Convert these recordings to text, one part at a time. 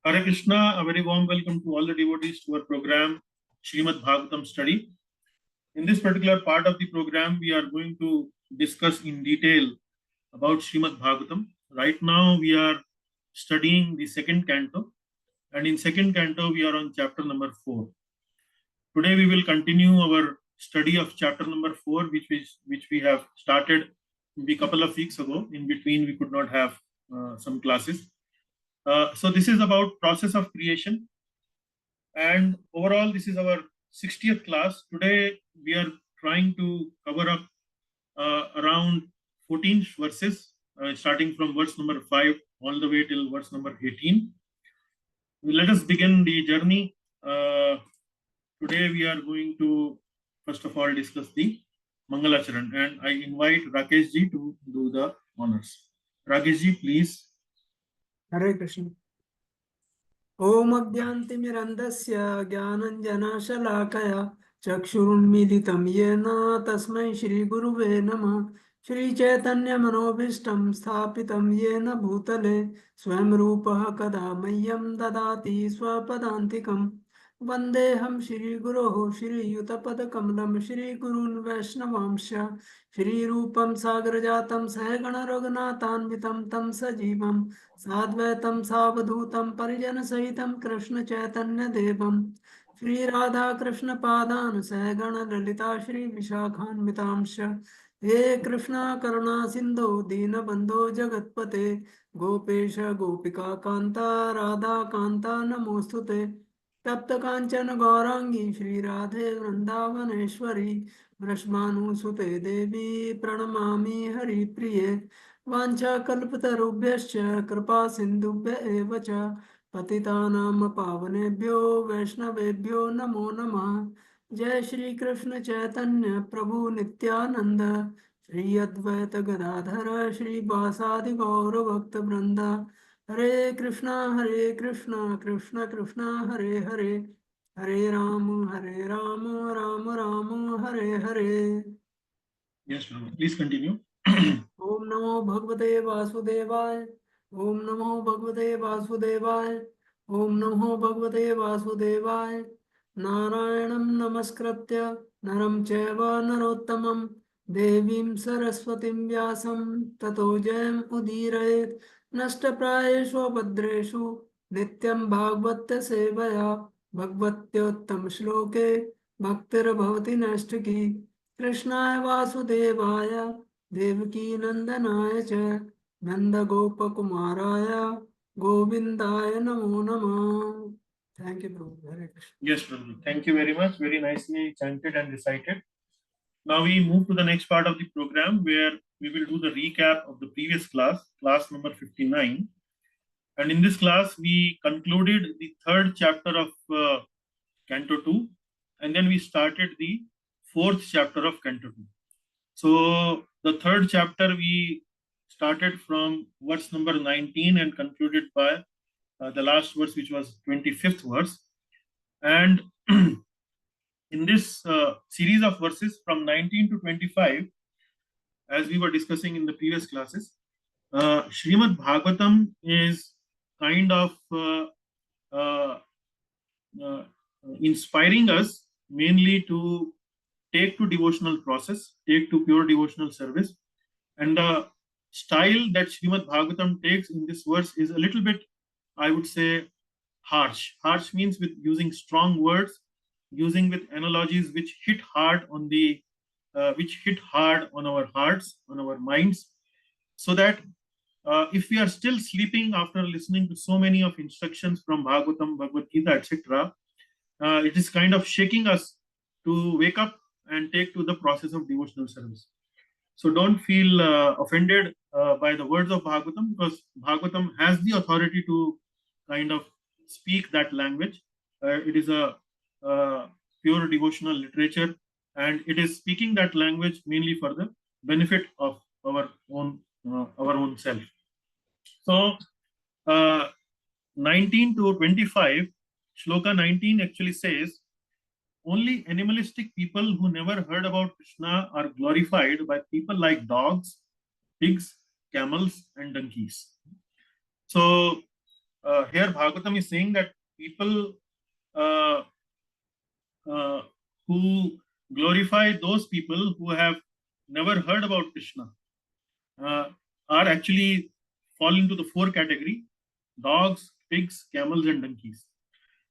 Hare Krishna, a very warm welcome to all the devotees to our program Srimad Bhagavatam study. In this particular part of the program, we are going to discuss in detail about Srimad Bhagavatam. Right now, we are studying the second canto, and in second canto, we are on chapter number 4. Today, we will continue our study of chapter number 4, which we have started maybe a couple of weeks ago. In between, we could not have some classes. So this is about process of creation, and overall this is our 60th class. Today we are trying to cover up around 14 verses, starting from verse number 5 all the way till verse number 18. Let us begin the journey. Today we are going to first of all discuss the Mangalacharan, and I invite Rakesh ji to do the honors. Rakesh ji, please. Hare Krishna. Om Agyantimirandasya Gyananjanashalakaya Chakshurunmilitam Yena Tasmai Shri Guruve Namah Shri Chaitanya Manobhishtam Sthapitam Yena Bhutale Swam Rupaha Kada Mayam Dadati Swapadantikam Vandeham Shri Guroho Shri Yutapada Kamalam Shri Gurun Vaishnavamsha Shri Rupam Sagrajatam Sahagana Raghunathanvitam Tam Sajivam साद्वैतम सावधूतम परिजन सहितम कृष्ण चैतन्य देवम श्री राधा कृष्ण पादान सहगण ललिता श्री विशाखान्वितांश हे कृष्णा करुणा सिंधु दीन बंधो जगतपते गोपेश गोपिका कांता राधा कांता नमोस्तुते तप्त कांचन गौरांगी श्री राधे वृंदावनेश्वरी वृषभानुसुते देवी प्रणमामि हरिप्रिये वाञ्छाकल्पतरुभ्यश्च कृपा सिन्धुभ्य एव च पतितानां पावनेभ्यो वैष्णवेभ्यो नमो नमः। जय श्री कृष्ण चैतन्य प्रभु नित्यानंद श्री अद्वैत गदाधर श्री वासादि गौर भक्त वृंद हरे Krishna Krishna Krishna Hare Hare Hare Ram Ram Ram Hare Hare. Yes, please continue. ओम नमो भगवते वासुदेवाय ओम नमो भगवते वासुदेवाय ओम नमो भगवते वासुदेवाय नारायणं नमस्कृत्य नरं चैव नरोत्तमं देवीं सरस्वतीं व्यासं ततो जयम् उदीरयेत् नष्टप्रायेषु भद्रेषु नित्यं भागवत सेवया भगवत्योत्तम श्लोके भक्तिर्भवति नष्टकी कृष्णाय वासुदेवाय देवकी नंदनाय च नंदगोपकुमाराय गोविंदाय नमो नमः। Thank you, Prabhu. Hare Krishna. Yes, Prabhu. Thank you very much. Very nicely chanted and recited. Now we move to the next part of the program where we will do the recap of the previous class, class number 59. And in this class, we concluded the third chapter of Canto 2, and then we started the fourth chapter of Canto 2. So the third chapter, we started from verse number 19 and concluded by the last verse, which was 25th verse. And in this series of verses from 19 to 25, as we were discussing in the previous classes, Srimad Bhagavatam is kind of inspiring us mainly to take to devotional process, take to pure devotional service. And the style that Srimad Bhagavatam takes in this verse is a little bit, I would say, harsh. Harsh means with using strong words, using with analogies which hit hard on our hearts, on our minds, so that if we are still sleeping after listening to so many of instructions from Bhagavatam, Bhagavad Gita, etc., it is kind of shaking us to wake up and take to the process of devotional service. So don't feel offended by the words of Bhagavatam, because Bhagavatam has the authority to kind of speak that language. It is a pure devotional literature, and it is speaking that language mainly for the benefit of our own self. So 19 to 25, Shloka 19 actually says, only animalistic people who never heard about Krishna are glorified by people like dogs, pigs, camels, and donkeys. So here Bhagavatam is saying that people uh, uh, who glorify those people who have never heard about Krishna uh, are actually fall into the four category: dogs, pigs, camels, and donkeys.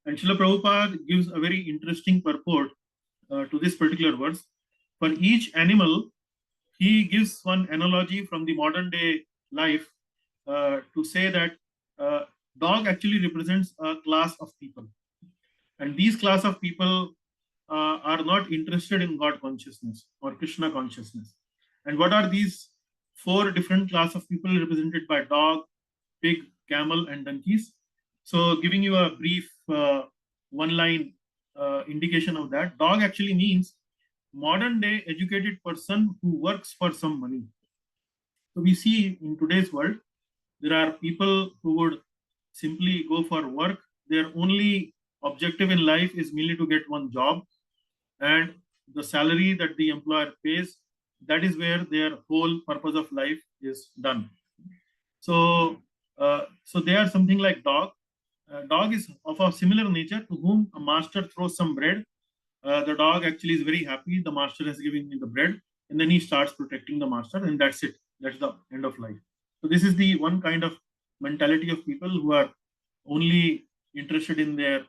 And Srila Prabhupada gives a very interesting purport to this particular verse. For each animal, he gives one analogy from the modern day life to say that uh, dog actually represents a class of people, and these class of people are not interested in God consciousness or Krishna consciousness. And what are these four different class of people represented by dog, pig, camel, and donkeys? So, giving you a brief one line indication of that, dog actually means modern day educated person who works for some money. So, we see in today's world, there are people who would simply go for work. Their only objective in life is merely to get one job, and the salary that the employer pays, that is where their whole purpose of life is done. So they are something like dog. Dog is of a similar nature, to whom a master throws some bread. The dog actually is very happy. The master has given me the bread, and then he starts protecting the master, and that's it. That's the end of life. So this is the one kind of mentality of people who are only interested in their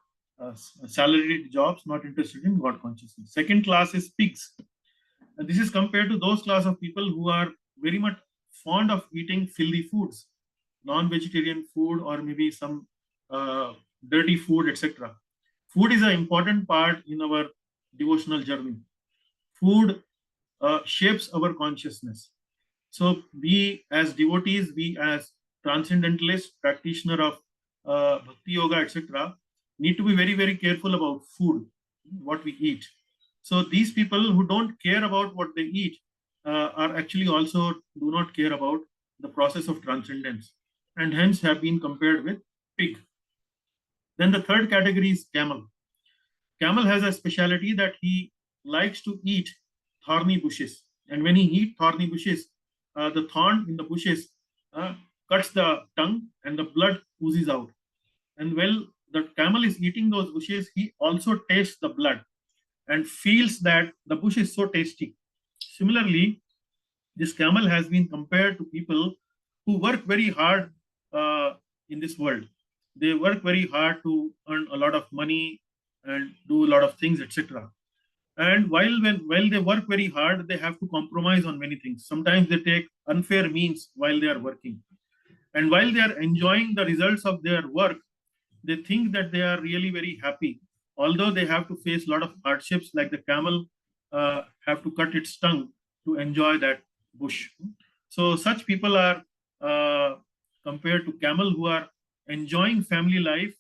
salaried jobs, not interested in God consciousness. Second class is pigs. And this is compared to those class of people who are very much fond of eating filthy foods, non-vegetarian food, or maybe some dirty food, etc. Food is an important part in our devotional journey. Food shapes our consciousness. So we as devotees, we as transcendentalists, practitioner of bhakti yoga, etc., need to be very, very careful about food, what we eat. So these people who don't care about what they eat are actually also do not care about the process of transcendence, and hence have been compared with pig. Then the third category is camel. Camel has a speciality that he likes to eat thorny bushes. And when he eats thorny bushes, the thorn in the bushes cuts the tongue and the blood oozes out. And while the camel is eating those bushes, he also tastes the blood and feels that the bush is so tasty. Similarly, this camel has been compared to people who work very hard in this world. They work very hard to earn a lot of money and do a lot of things, etc. And while they work very hard, they have to compromise on many things. Sometimes they take unfair means while they are working, and while they are enjoying the results of their work, they think that they are really very happy, although they have to face a lot of hardships, like the camel have to cut its tongue to enjoy that bush. So such people are compared to camel, who are enjoying family life,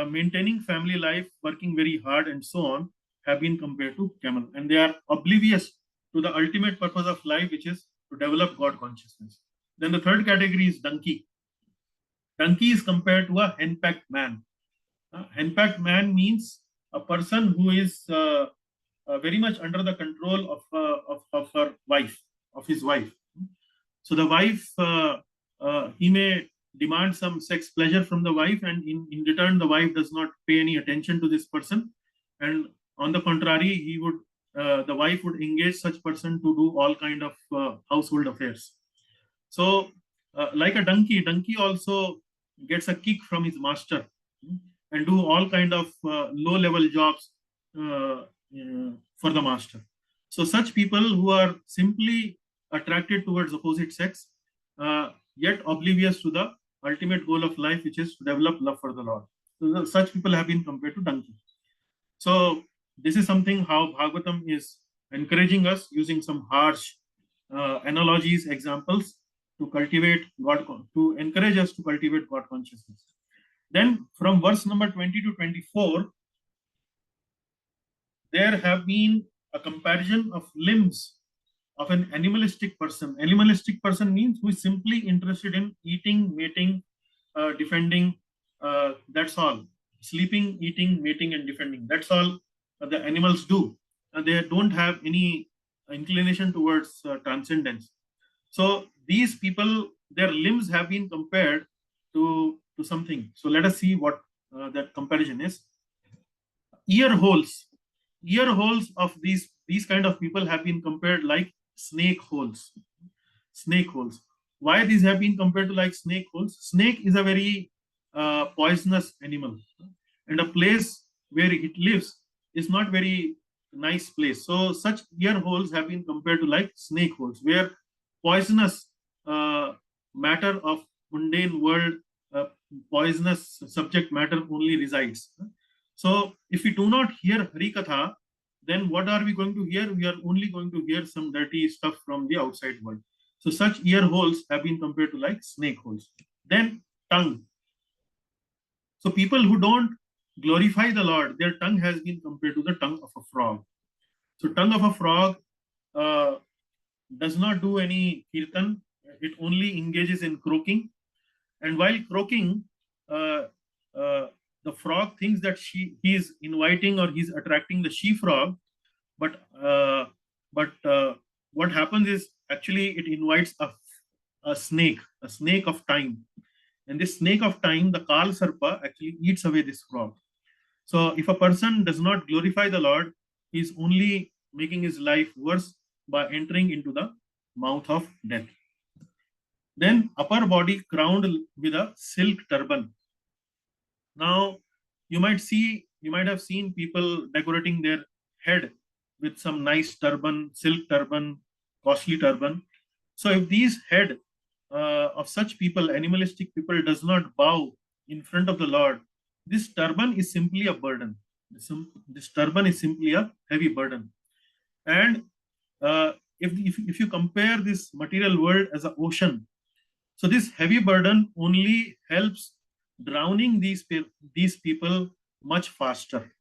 maintaining family life, working very hard, and so on, have been compared to camel, and they are oblivious to the ultimate purpose of life, which is to develop God consciousness. Then the third category is donkey. Donkey is compared to a henpecked man. Henpecked man means a person who is very much under the control of her wife, of his wife. So the wife, he may demand some sex pleasure from the wife, and in return, the wife does not pay any attention to this person. And on the contrary, the wife would engage such person to do all kind of household affairs. So, like a donkey also gets a kick from his master and do all kind of low-level jobs for the master. So, such people who are simply attracted towards opposite sex, yet oblivious to the ultimate goal of life, which is to develop love for the Lord. So, such people have been compared to donkey. So, this is something how Bhagavatam is encouraging us, using some harsh analogies, examples, to cultivate God, to encourage us to cultivate God consciousness. Then from verse number 20 to 24, there have been a comparison of limbs of an animalistic person. Animalistic person means who is simply interested in eating, mating, defending, that's all. Sleeping, eating, mating, and defending. That's all the animals do. They don't have any inclination towards transcendence. So these people, their limbs have been compared to to something. So let us see what that comparison is. Ear holes. Ear holes of these kind of people have been compared like snake holes. Snake holes. Why these have been compared to like snake holes? Snake is a very poisonous animal, and a place where it lives is not very nice place. So such ear holes have been compared to like snake holes, where poisonous matter of mundane world, uh, poisonous subject matter only resides. So if we do not hear Hari Katha, then what are we going to hear? We are only going to hear some dirty stuff from the outside world. So such ear holes have been compared to like snake holes. Then tongue. So people who don't glorify the Lord, their tongue has been compared to the tongue of a frog. So tongue of a frog uh, does not do any kirtan. It only engages in croaking. And while croaking, uh, uh, the frog thinks that he is inviting or he's attracting the she frog, but what happens is actually it invites a snake of time, and this snake of time, the Kal Sarpa, actually eats away this frog. So if a person does not glorify the Lord, he is only making his life worse by entering into the mouth of death. Then upper body crowned with a silk turban. Now you might have seen people decorating their head with some nice turban, silk turban, costly turban. So if these head of such people, animalistic people, does not bow in front of the Lord, this turban is simply a burden. This turban is simply a heavy burden. And if you compare this material world as an ocean, so this heavy burden only helps drowning these people much faster.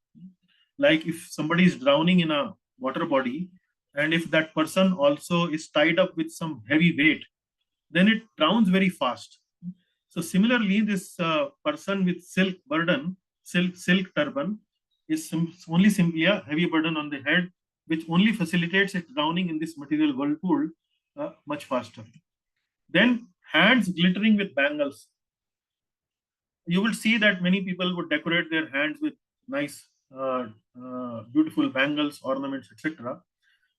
Like if somebody is drowning in a water body, and if that person also is tied up with some heavy weight, then it drowns very fast. So similarly, this person with silk turban, is only simply a heavy burden on the head, which only facilitates it drowning in this material whirlpool much faster. Then hands glittering with bangles. You will see that many people would decorate their hands with nice, beautiful bangles, ornaments, etc.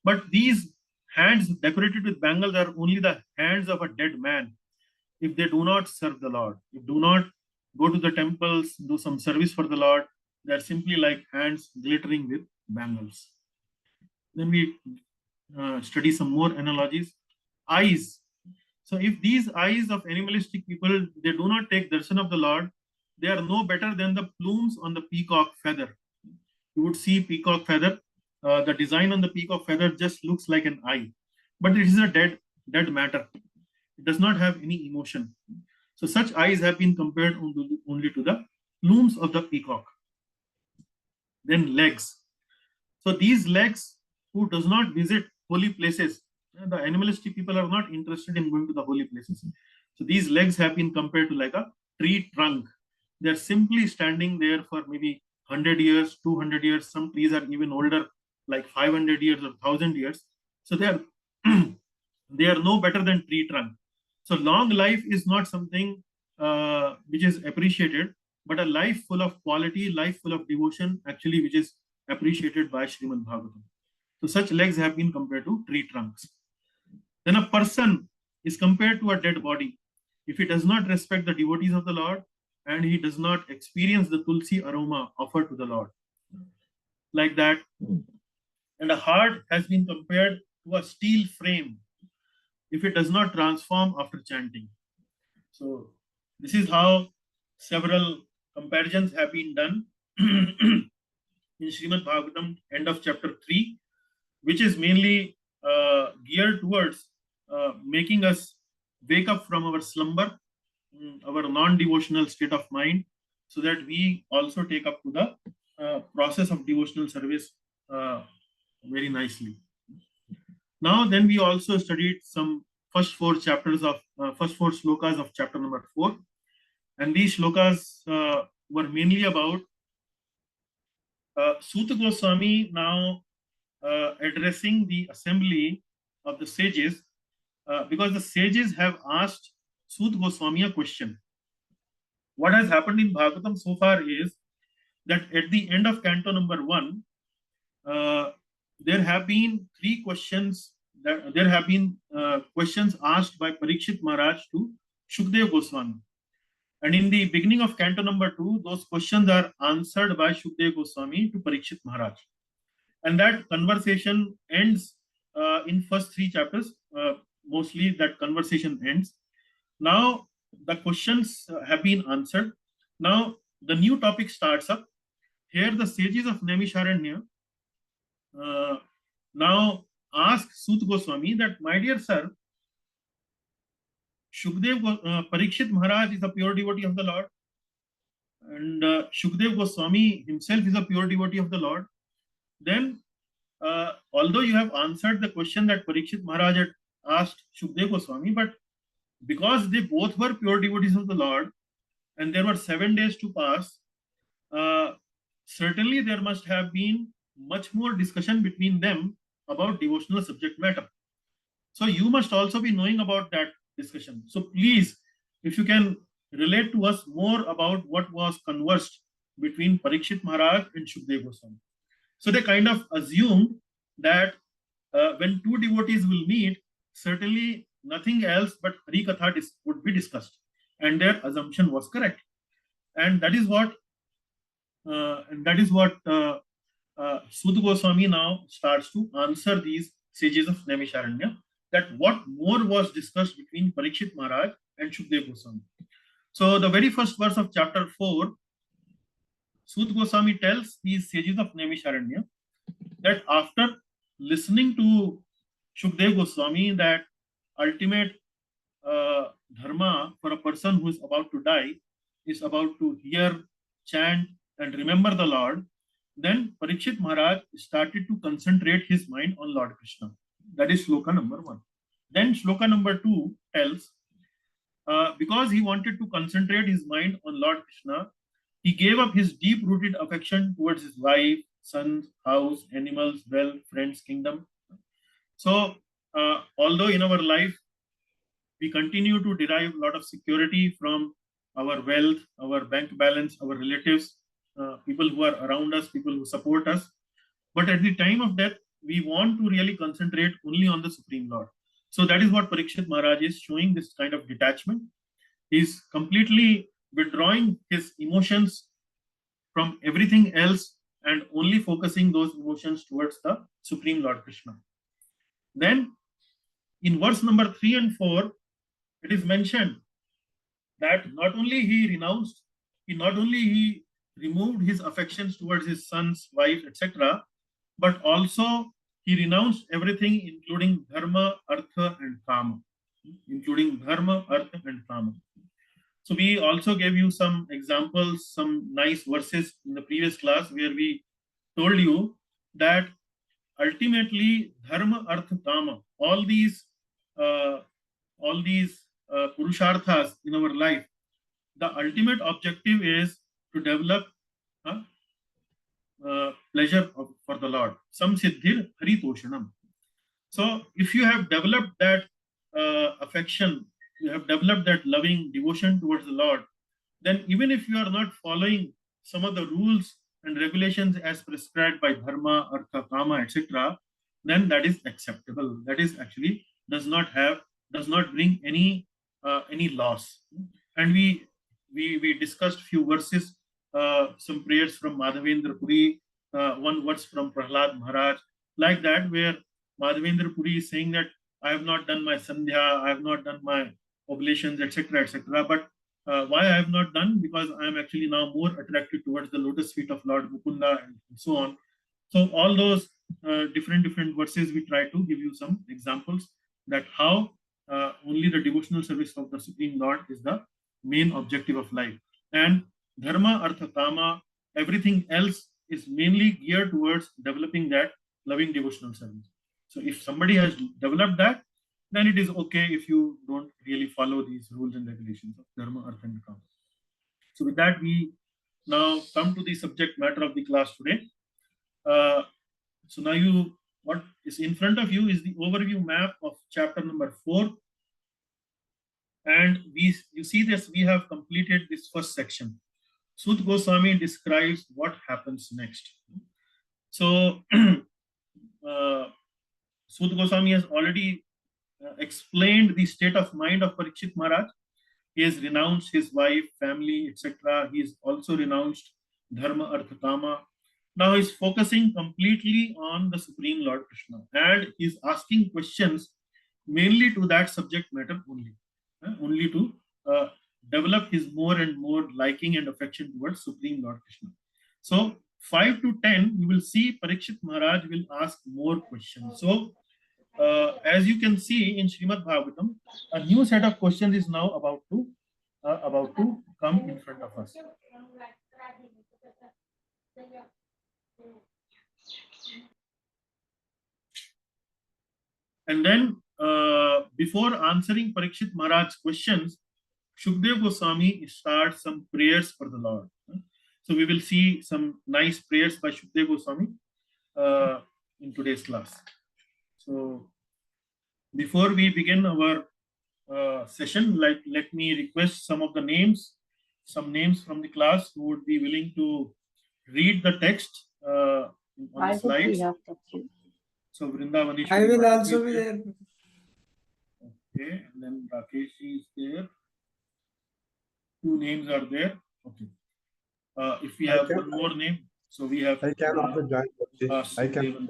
But these hands decorated with bangles are only the hands of a dead man if they do not serve the Lord, if do not go to the temples, do some service for the Lord. They are simply like hands glittering with bangles. Then we study some more analogies. Eyes. So if these eyes of animalistic people, they do not take darshan of the Lord, they are no better than the plumes on the peacock feather. You would see peacock feather. The design on the peacock feather just looks like an eye, but it is a dead matter. It does not have any emotion. So such eyes have been compared only to the plumes of the peacock. Then legs. So these legs who does not visit holy places, the animalistic people are not interested in going to the holy places. So these legs have been compared to like a tree trunk. They're simply standing there for maybe 100 years, 200 years. Some trees are even older, like 500 years or 1000 years. So they are they are no better than tree trunk. So long life is not something which is appreciated, but a life full of quality, life full of devotion, actually, which is appreciated by Srimad Bhagavatam. So such legs have been compared to tree trunks. Then a person is compared to a dead body. If he does not respect the devotees of the Lord and he does not experience the tulsi aroma offered to the Lord, like that. And a heart has been compared to a steel frame if it does not transform after chanting. So this is how several comparisons have been done in Srimad Bhagavatam, end of chapter 3, which is mainly geared towards making us wake up from our slumber, our non-devotional state of mind, so that we also take up to the process of devotional service very nicely. Now, then we also studied some first four slokas of chapter number 4, and these slokas were mainly about Suta Goswami now addressing the assembly of the sages, because the sages have asked Suta Goswami a question. what has happened in Bhagavatam so far is that at the end of canto number 1, there have been three questions that there have been questions asked by Parikshit Maharaj to Shukdev Goswami. And in the beginning of canto number 2, those questions are answered by Shukdev Goswami to Parikshit Maharaj. And that conversation ends in first three chapters. Mostly that conversation ends. Now the questions have been answered. Now the new topic starts up. Here the sages of Naimisharanya now ask Sut Goswami that, my dear sir, Parikshit Maharaj is a pure devotee of the Lord, and Shukdev Goswami himself is a pure devotee of the Lord. Then, although you have answered the question that Parikshit Maharaj had asked Shukdev Goswami, but because they both were pure devotees of the Lord, and there were 7 days to pass, certainly there must have been much more discussion between them about devotional subject matter. So you must also be knowing about that discussion. So please, if you can relate to us more about what was conversed between Parikshit Maharaj and Shukdev Goswami. So they kind of assumed that when two devotees will meet, certainly nothing else but Hari Katha would be discussed. And their assumption was correct. And that is what Sud Goswami now starts to answer these sages of Naimisharanya, that what more was discussed between Parikshit Maharaj and Shukdev Goswami. So the very first verse of chapter 4, Sud Goswami tells these sages of Naimisharanya that after listening to Shukdev Goswami that ultimate dharma for a person who is about to die is about to hear, chant and remember the Lord, then Parikshit Maharaj started to concentrate his mind on Lord Krishna. That is shloka number 1. Then shloka number 2 tells, because he wanted to concentrate his mind on Lord Krishna, he gave up his deep-rooted affection towards his wife, sons, house, animals, wealth, friends, kingdom. So, although in our life we continue to derive a lot of security from our wealth, our bank balance, our relatives, people who are around us, people who support us, but at the time of death, we want to really concentrate only on the Supreme Lord. So that is what Parikshit Maharaj is showing, this kind of detachment. He's completely withdrawing his emotions from everything else and only focusing those emotions towards the Supreme Lord Krishna. Then in verse number 3 and 4, it is mentioned that not only he removed his affections towards his sons, wife, etc., but also he renounced everything, including dharma, artha, and kama. Including dharma, artha, and kama. So we also gave you some examples, some nice verses in the previous class where we told you that ultimately dharma, artha, kama, all these purusharthas in our life, the ultimate objective is to develop pleasure for the Lord. Sam siddhir haritoshanam. So if you have developed that affection, you have developed that loving devotion towards the Lord, then even if you are not following some of the rules and regulations as prescribed by dharma, artha, kama, etc., then that is acceptable. That is actually does not bring any loss. And we discussed few verses, some prayers from Madhavendra Puri, one verse from Prahlad Maharaj, like that, where Madhavendra Puri is saying that I have not done my sandhya, I have not done my oblations, etc., etc. But why I have not done? Because I am actually now more attracted towards the lotus feet of Lord Mukunda and so on. So all those different verses, we try to give you some examples that how only the devotional service of the Supreme Lord is the main objective of life. And dharma, artha, kama, everything else is mainly geared towards developing that loving devotional service. So if somebody has developed that, then it is okay if you don't really follow these rules and regulations of dharma, artha, and kama. So with that, we now come to the subject matter of the class today. So now what is in front of you is the overview map of chapter number 4. And you see this, we have completed this first section. Sud Goswami describes what happens next. So, Sud Goswami has already explained the state of mind of Parikshit Maharaj. He has renounced his wife, family, etc. He has also renounced Dharma, Artha, Kama. Now he's focusing completely on the Supreme Lord Krishna, and he's asking questions mainly to that subject matter only to uh, develop his more and more liking and affection towards Supreme Lord Krishna. So 5 to 10, you will see Parikshit Maharaj will ask more questions. So as you can see in Srimad Bhagavatam, a new set of questions is now about to come in front of us. And then before answering Parikshit Maharaj's questions, Shukdev Goswami starts some prayers for the Lord. So we will see some nice prayers by Shukdev Goswami in today's class. So before we begin our session, let me request some names from the class who would be willing to read the text on the slides. So Vrindavaneshwari. I will also be there. Okay, and then Rakesh is there. 2 names are there. Okay. If we have one more name, so we have. I can also join. I can.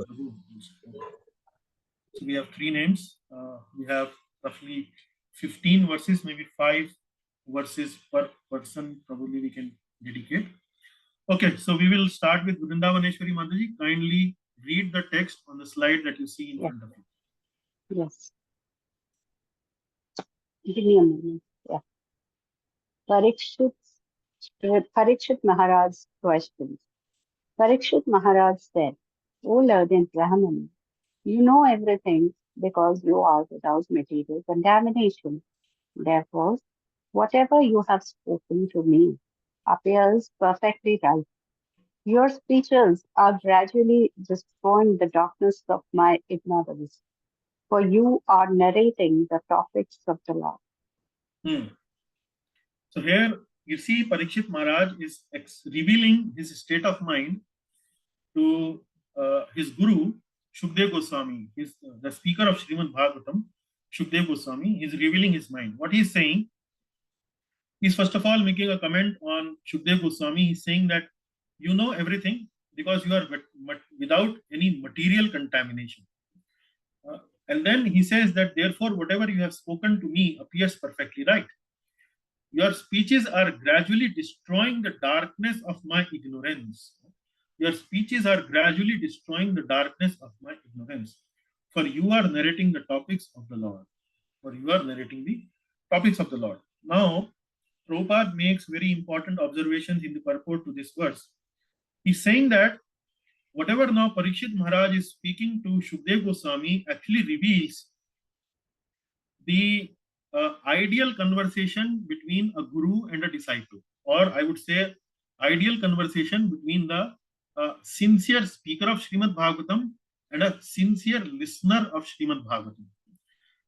So we have 3 names. We have roughly 15 verses, maybe 5 verses per person. Probably we can dedicate. Okay, so we will start with Vrindavaneshwari Mataji. Kindly read the text on the slide that you see in front of you. Yes. Give me a minute. Yeah. Parikshit Maharaj's questions. Parikshit Maharaj said, O learned Brahman, you know everything because you are without material contamination. Therefore, whatever you have spoken to me appears perfectly right. Your speeches are gradually destroying the darkness of my ignorance, for you are narrating the topics of the law. So here you see Parikshit Maharaj is revealing his state of mind to his guru Shukdev Goswami, the speaker of Srimad Bhagavatam, Shukdev Goswami. He is revealing his mind. What he is saying, he is first of all making a comment on Shukdev Goswami. He is saying that you know everything because you are without any material contamination. And then he says that therefore whatever you have spoken to me appears perfectly right. Your speeches are gradually destroying the darkness of my ignorance. Your speeches are gradually destroying the darkness of my ignorance. For you are narrating the topics of the Lord. For you are narrating the topics of the Lord. Now, Prabhupada makes very important observations in the purport to this verse. He's saying that whatever now Parikshit Maharaj is speaking to Shukdev Goswami actually reveals the ideal conversation between a guru and a disciple, or I would say ideal conversation between the sincere speaker of Srimad Bhagavatam and a sincere listener of Srimad Bhagavatam.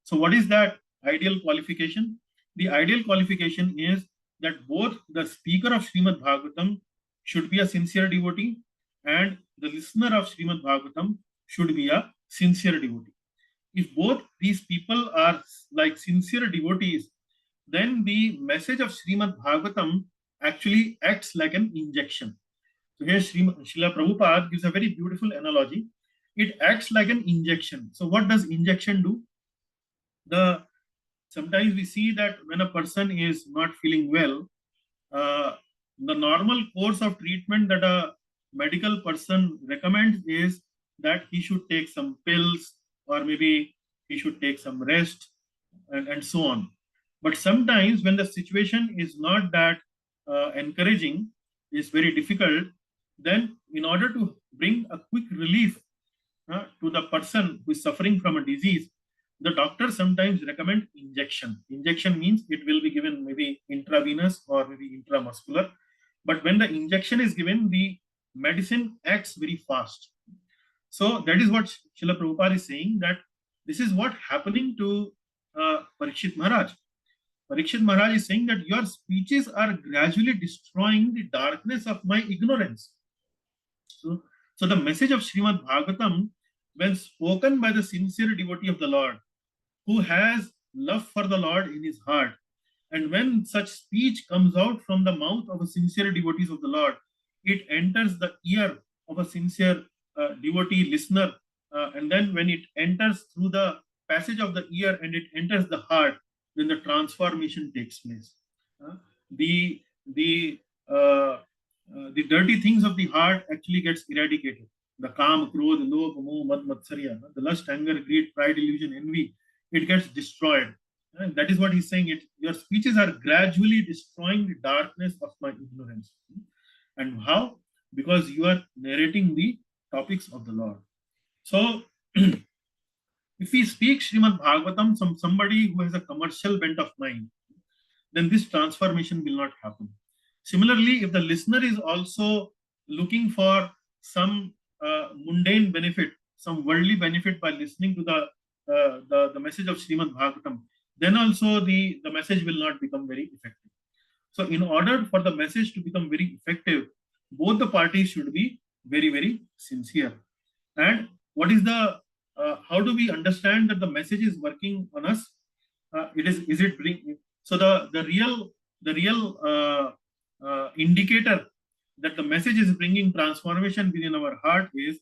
So what is that ideal qualification? The ideal qualification is that both the speaker of Srimad Bhagavatam should be a sincere devotee and the listener of Srimad Bhagavatam should be a sincere devotee. If both these people are like sincere devotees, then the message of Srimad Bhagavatam actually acts like an injection. So here Srila Prabhupada gives a very beautiful analogy. It acts like an injection. So what does injection do? Sometimes we see that when a person is not feeling well, the normal course of treatment that a medical person recommends is that he should take some pills, or maybe he should take some rest, and so on. But sometimes when the situation is not that encouraging, is very difficult, then in order to bring a quick relief to the person who is suffering from a disease, the doctor sometimes recommend injection. Injection means it will be given maybe intravenous or maybe intramuscular. But when the injection is given, the medicine acts very fast. So that is what Srila Prabhupada is saying, that this is what happening to Parikshit Maharaj. Parikshit Maharaj is saying that your speeches are gradually destroying the darkness of my ignorance. So the message of Srimad Bhagavatam, when spoken by the sincere devotee of the Lord, who has love for the Lord in his heart, and when such speech comes out from the mouth of a sincere devotees of the Lord, it enters the ear of a sincere devotee listener, and then when it enters through the passage of the ear and it enters the heart, then the transformation takes place. The the the dirty things of the heart actually gets eradicated. The kam, krodh, lobh, moh, mad, matsarya, the lust, anger, greed, pride, illusion, envy, it gets destroyed. And that is what he's saying. It your speeches are gradually destroying the darkness of my ignorance. And how? Because you are narrating the topics of the Lord. So if we speak Srimad Bhagavatam, somebody who has a commercial bent of mind, then this transformation will not happen. Similarly, if the listener is also looking for some mundane benefit, some worldly benefit by listening to the message of Srimad Bhagavatam, then also the message will not become very effective. So in order for the message to become very effective, both the parties should be very, very sincere. And what is the, how do we understand that the message is working on us? Is it bring, so the real indicator that the message is bringing transformation within our heart is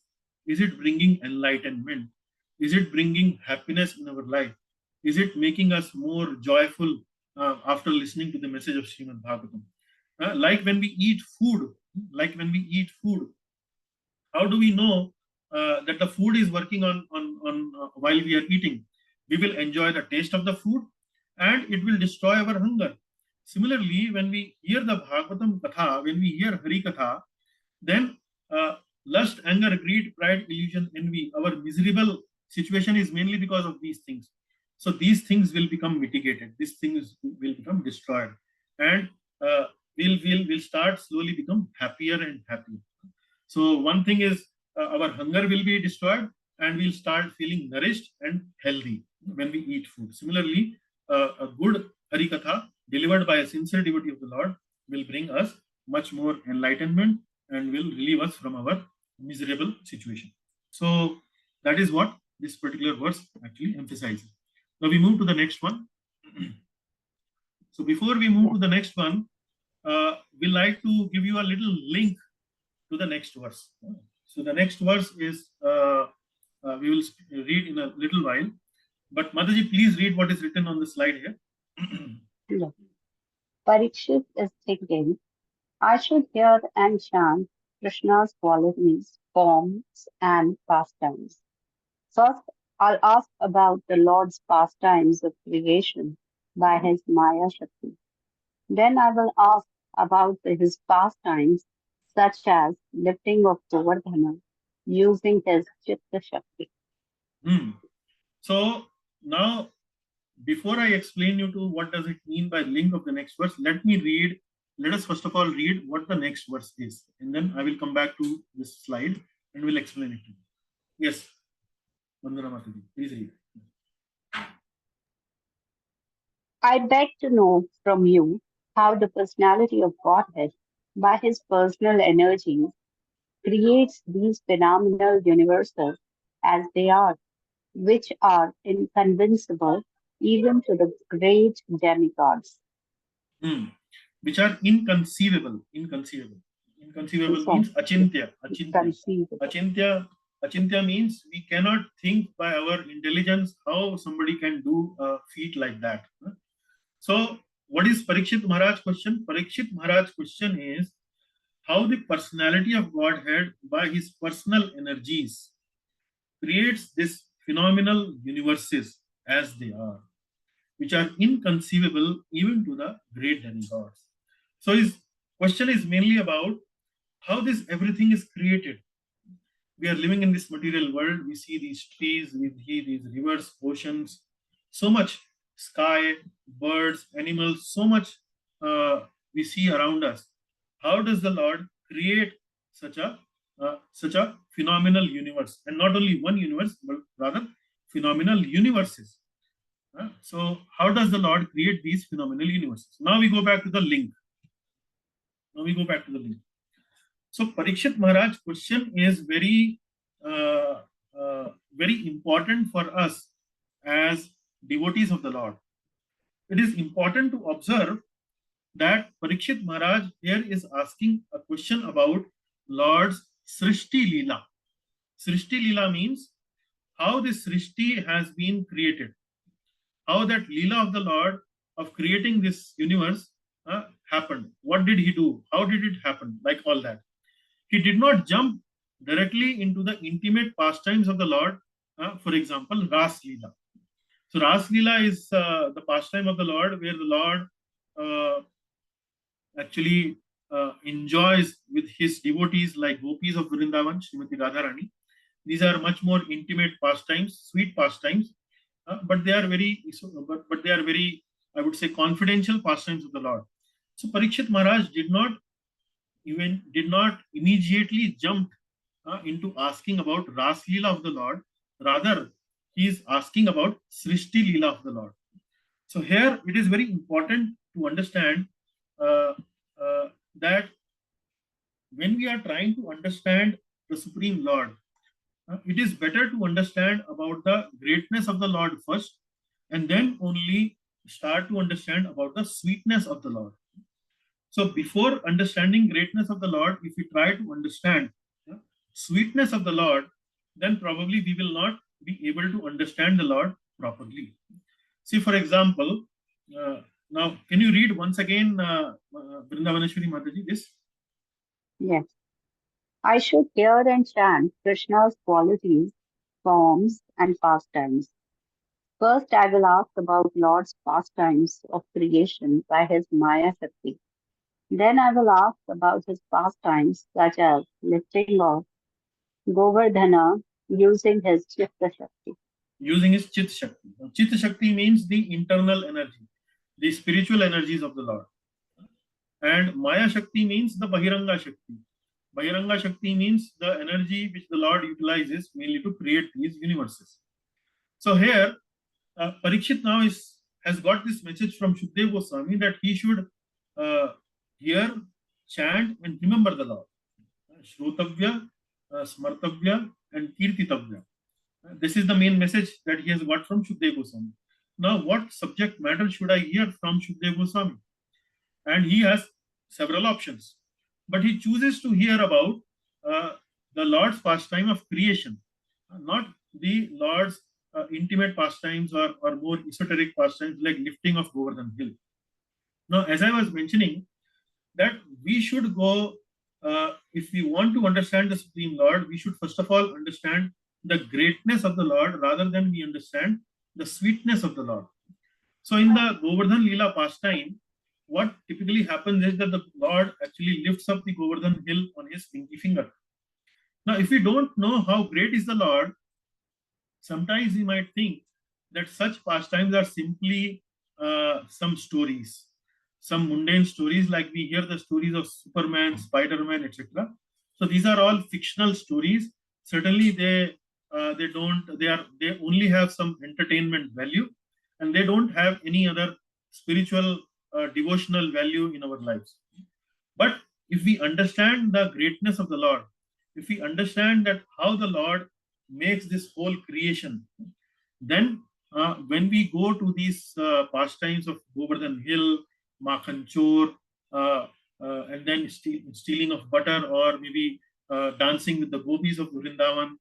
it bringing enlightenment? Is it bringing happiness in our life? Is it making us more joyful after listening to the message of Srimad Bhagavatam? Like when we eat food, how do we know that the food is working on while we are eating? We will enjoy the taste of the food and it will destroy our hunger. Similarly, when we hear the Bhagavatam Katha, when we hear Hari Katha, then lust, anger, greed, pride, illusion, envy, our miserable situation is mainly because of these things. So these things will become mitigated. These things will become destroyed, and we'll start slowly become happier and happier. So one thing is our hunger will be destroyed, and we'll start feeling nourished and healthy when we eat food. Similarly, a good Hari Katha delivered by a sincere devotee of the Lord will bring us much more enlightenment and will relieve us from our miserable situation. So that is what this particular verse actually emphasizes. Now we move to the next one. So before we move to the next one, we like to give you a little link to the next verse. So the next verse is, we will read in a little while. But Mataji, please read what is written on the slide here. Yeah. Parikshit is thinking, I should hear and chant Krishna's qualities, forms, and pastimes. First, I'll ask about the Lord's pastimes of creation by his Maya Shakti. Then I will ask about his pastimes, such as lifting of Govardhana using his Chitta Shakti. So now, before I explain you to what does it mean by link of the next verse, let us first of all read what the next verse is, and then I will come back to this slide and we'll explain it to you. Yes, Vandana Mataji, please read. I beg to know from you how the personality of Godhead, by his personal energies, creates these phenomenal universes as they are, which are inconceivable even to the great demigods. Which are inconceivable. Inconceivable means achintya. Achintya means we cannot think by our intelligence how somebody can do a feat like that. So what is Parikshit Maharaj's question? Parikshit Maharaj's question is how the personality of Godhead by his personal energies creates this phenomenal universes as they are, which are inconceivable even to the great demigods. So his question is mainly about how this everything is created. We are living in this material world. We see these trees, we see these rivers, oceans, so much sky, birds, animals, so much we see around us. How does the Lord create such a phenomenal universe, and not only one universe, but rather phenomenal universes? So how does the Lord create these phenomenal universes? Now we go back to the link. So Parikshit Maharaj question is uh, very important for us as devotees of the Lord. It is important to observe that Parikshit Maharaj here is asking a question about Lord's Srishti Leela. Srishti Leela means how this Srishti has been created, how that Leela of the Lord of creating this universe happened. What did he do? How did it happen? Like all that. He did not jump directly into the intimate pastimes of the Lord. For example, Ras Leela. So Ras Leela is the pastime of the Lord where the Lord uh, actually enjoys with his devotees like gopis of Vrindavan, Srimati Radharani. These are much more intimate pastimes, sweet pastimes, but they are but they are very, I would say, confidential pastimes of the Lord. So Parikshit Maharaj did not immediately jump into asking about Ras Leela of the Lord. Rather, he is asking about Srishti Leela of the Lord. So here it is very important to understand uh, that when we are trying to understand the Supreme Lord, it is better to understand about the greatness of the Lord first, and then only start to understand about the sweetness of the Lord. So before understanding greatness of the Lord, if we try to understand sweetness of the Lord, then probably we will not be able to understand the Lord properly. See, for example, now can you read once again, Vrindavaneshwari Mataji, this? Yes. I should hear and chant Krishna's qualities, forms, and pastimes. First, I will ask about Lord's pastimes of creation by his Maya Shakti. Then I will ask about his pastimes such as lifting of Govardhana using his Chitta Shakti. Using his Chit Shakti. Now, Chit Shakti means the internal energy, the spiritual energies of the Lord. And Maya Shakti means the Bahiranga Shakti. Bahiranga Shakti means the energy which the Lord utilizes mainly to create these universes. So here, Parikshit now has got this message from Shukdev Goswami that he should hear, chant, and remember the Lord. Shrotavya, Smartavya, and Kirtitavya. This is the main message that he has got from Shukdev Goswami. Now, what subject matter should I hear from Shukdev Goswami? And he has several options, but he chooses to hear about the Lord's pastime of creation, not the Lord's intimate pastimes or more esoteric pastimes like lifting of Govardhan Hill. Now, as I was mentioning, that we should go, if we want to understand the Supreme Lord, we should first of all understand the greatness of the Lord rather than we understand the sweetness of the Lord. So in the Govardhan Leela pastime, what typically happens is that the Lord actually lifts up the Govardhan hill on his pinky finger. Now, if we don't know how great is the Lord, sometimes we might think that such pastimes are simply some stories, some mundane stories, like we hear the stories of Superman, Spider-Man, etc. So these are all fictional stories. Certainly, they only have some entertainment value, and they don't have any other spiritual devotional value in our lives. But if we understand the greatness of the Lord, if we understand that how the Lord makes this whole creation, then when we go to these pastimes of Govardhan Hill, Makhan Chor, and then stealing of butter, or maybe dancing with the gopis of Vrindavan,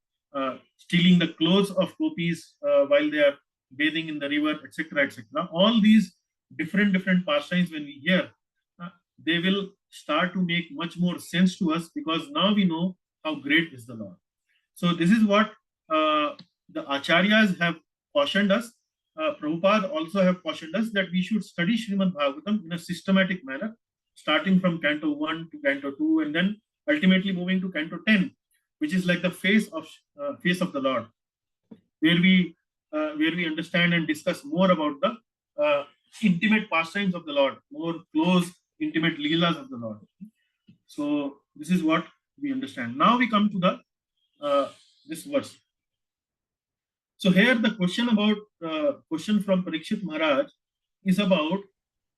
stealing the clothes of gopis while they are bathing in the river, etc., etc. All these different pastimes, when we hear, they will start to make much more sense to us, because now we know how great is the Lord. So this is what the acharyas have cautioned us. Prabhupada also have cautioned us that we should study Srimad Bhagavatam in a systematic manner, starting from Canto 1 to Canto 2, and then ultimately moving to Canto 10, which is like the face of the Lord, where we understand and discuss more about the intimate pastimes of the Lord, more close, intimate leelas of the Lord. So this is what we understand. Now we come to the this verse. So here the question from Parikshit Maharaj is about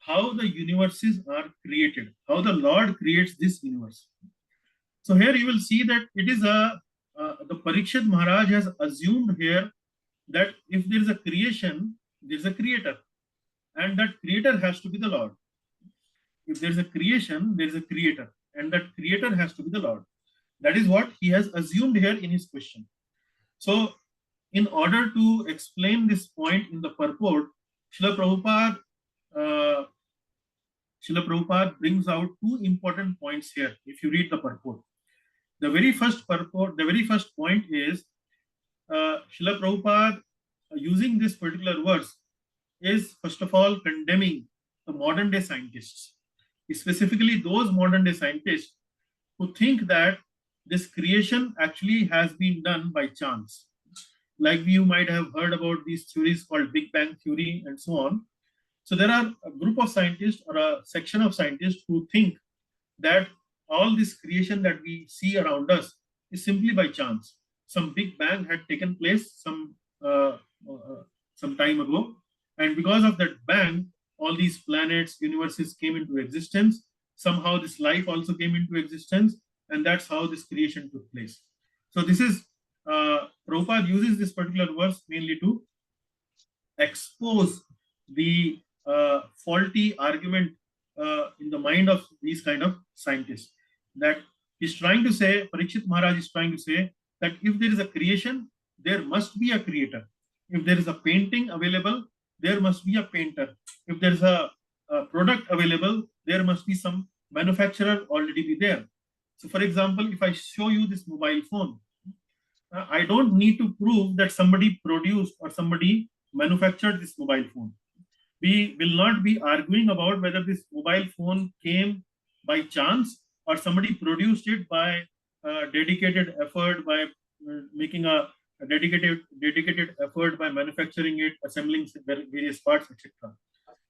how the universes are created, how the Lord creates this universe. So here you will see that it is the Parikshit Maharaj has assumed here that if there is a creation, there is a creator, and that creator has to be the Lord. If there is a creation, there is a creator, and that creator has to be the Lord. That is what he has assumed here in his question. So, in order to explain this point in the purport, Srila Prabhupada brings out two important points here. If you read the purport, the very first point is Srila Prabhupada using this particular verse is first of all condemning the modern day scientists, specifically those modern day scientists who think that this creation actually has been done by chance. Like you might have heard about these theories called Big Bang theory and so on. So there are a group of scientists or a section of scientists who think that all this creation that we see around us is simply by chance. Some big bang had taken place some time ago, and because of that bang, all these planets, universes came into existence. Somehow this life also came into existence, and that's how this creation took place. So this is Prabhupada uses this particular verse mainly to expose the faulty argument in the mind of these kind of scientists. That he's trying to say, Parikshit Maharaj is trying to say that if there is a creation, there must be a creator. If there is a painting available, there must be a painter. If there is a product available, there must be some manufacturer already be there. So for example, if I show you this mobile phone, I don't need to prove that somebody produced or somebody manufactured this mobile phone. We will not be arguing about whether this mobile phone came by chance or somebody produced it by dedicated effort, by making a dedicated effort by manufacturing it, assembling various parts, etc.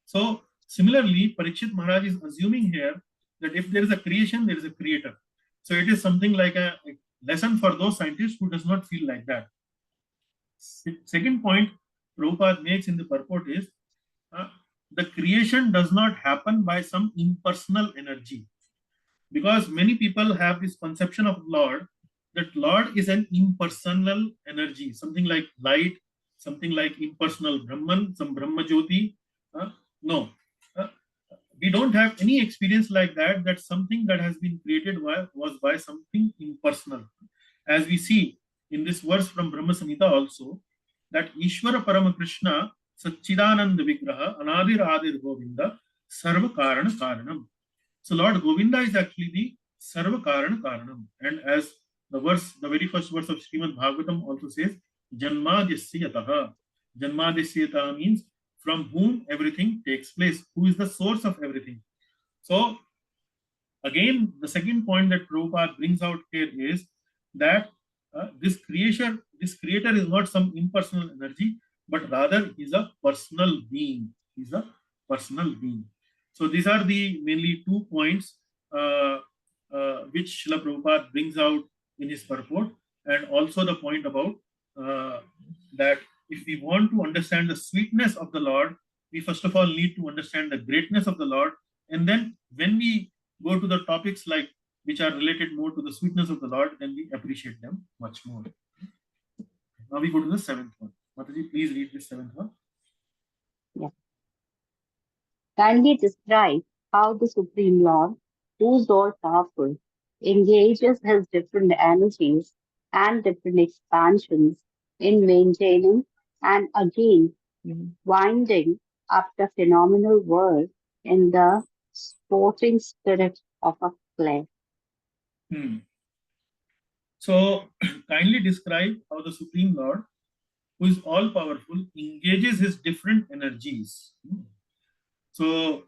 So similarly, Parikshit Maharaj is assuming here that if there is a creation, there is a creator. So it is something like a lesson for those scientists who does not feel like that. Second point Prabhupada makes in the purport is the creation does not happen by some impersonal energy, because many people have this conception of Lord, that Lord is an impersonal energy, something like light, something like impersonal Brahman, some Brahma Jyoti. No, we don't have any experience like that, that something that has been created was by something impersonal. As we see in this verse from Brahma Samhita also, that Ishvara Parama Krishna Satchidananda Vigraha Anadir Adir Govinda Sarva Karana Karanam. So Lord Govinda is actually the Sarva Karana Karanam. And as the very first verse of Srimad Bhagavatam also says, Janmadyasyataha. Janmadyasyataha means from whom everything takes place, who is the source of everything. So again, the second point that Prabhupada brings out here is that this creator is not some impersonal energy, but rather is a personal being. He's a personal being. So these are the mainly 2 points which Srila Prabhupada brings out in his purport, and also the point about that if we want to understand the sweetness of the Lord, we first of all need to understand the greatness of the Lord, and then when we go to the topics like which are related more to the sweetness of the Lord, then we appreciate them much more. Now we go to the 7th one. Mataji, please read this 7th one. Yeah. Kindly describe how the Supreme Lord, who is all powerful, engages his different energies and different expansions in maintaining and again winding up the phenomenal world in the sporting spirit of a play. So kindly describe how the Supreme Lord, who is all powerful, engages his different energies. So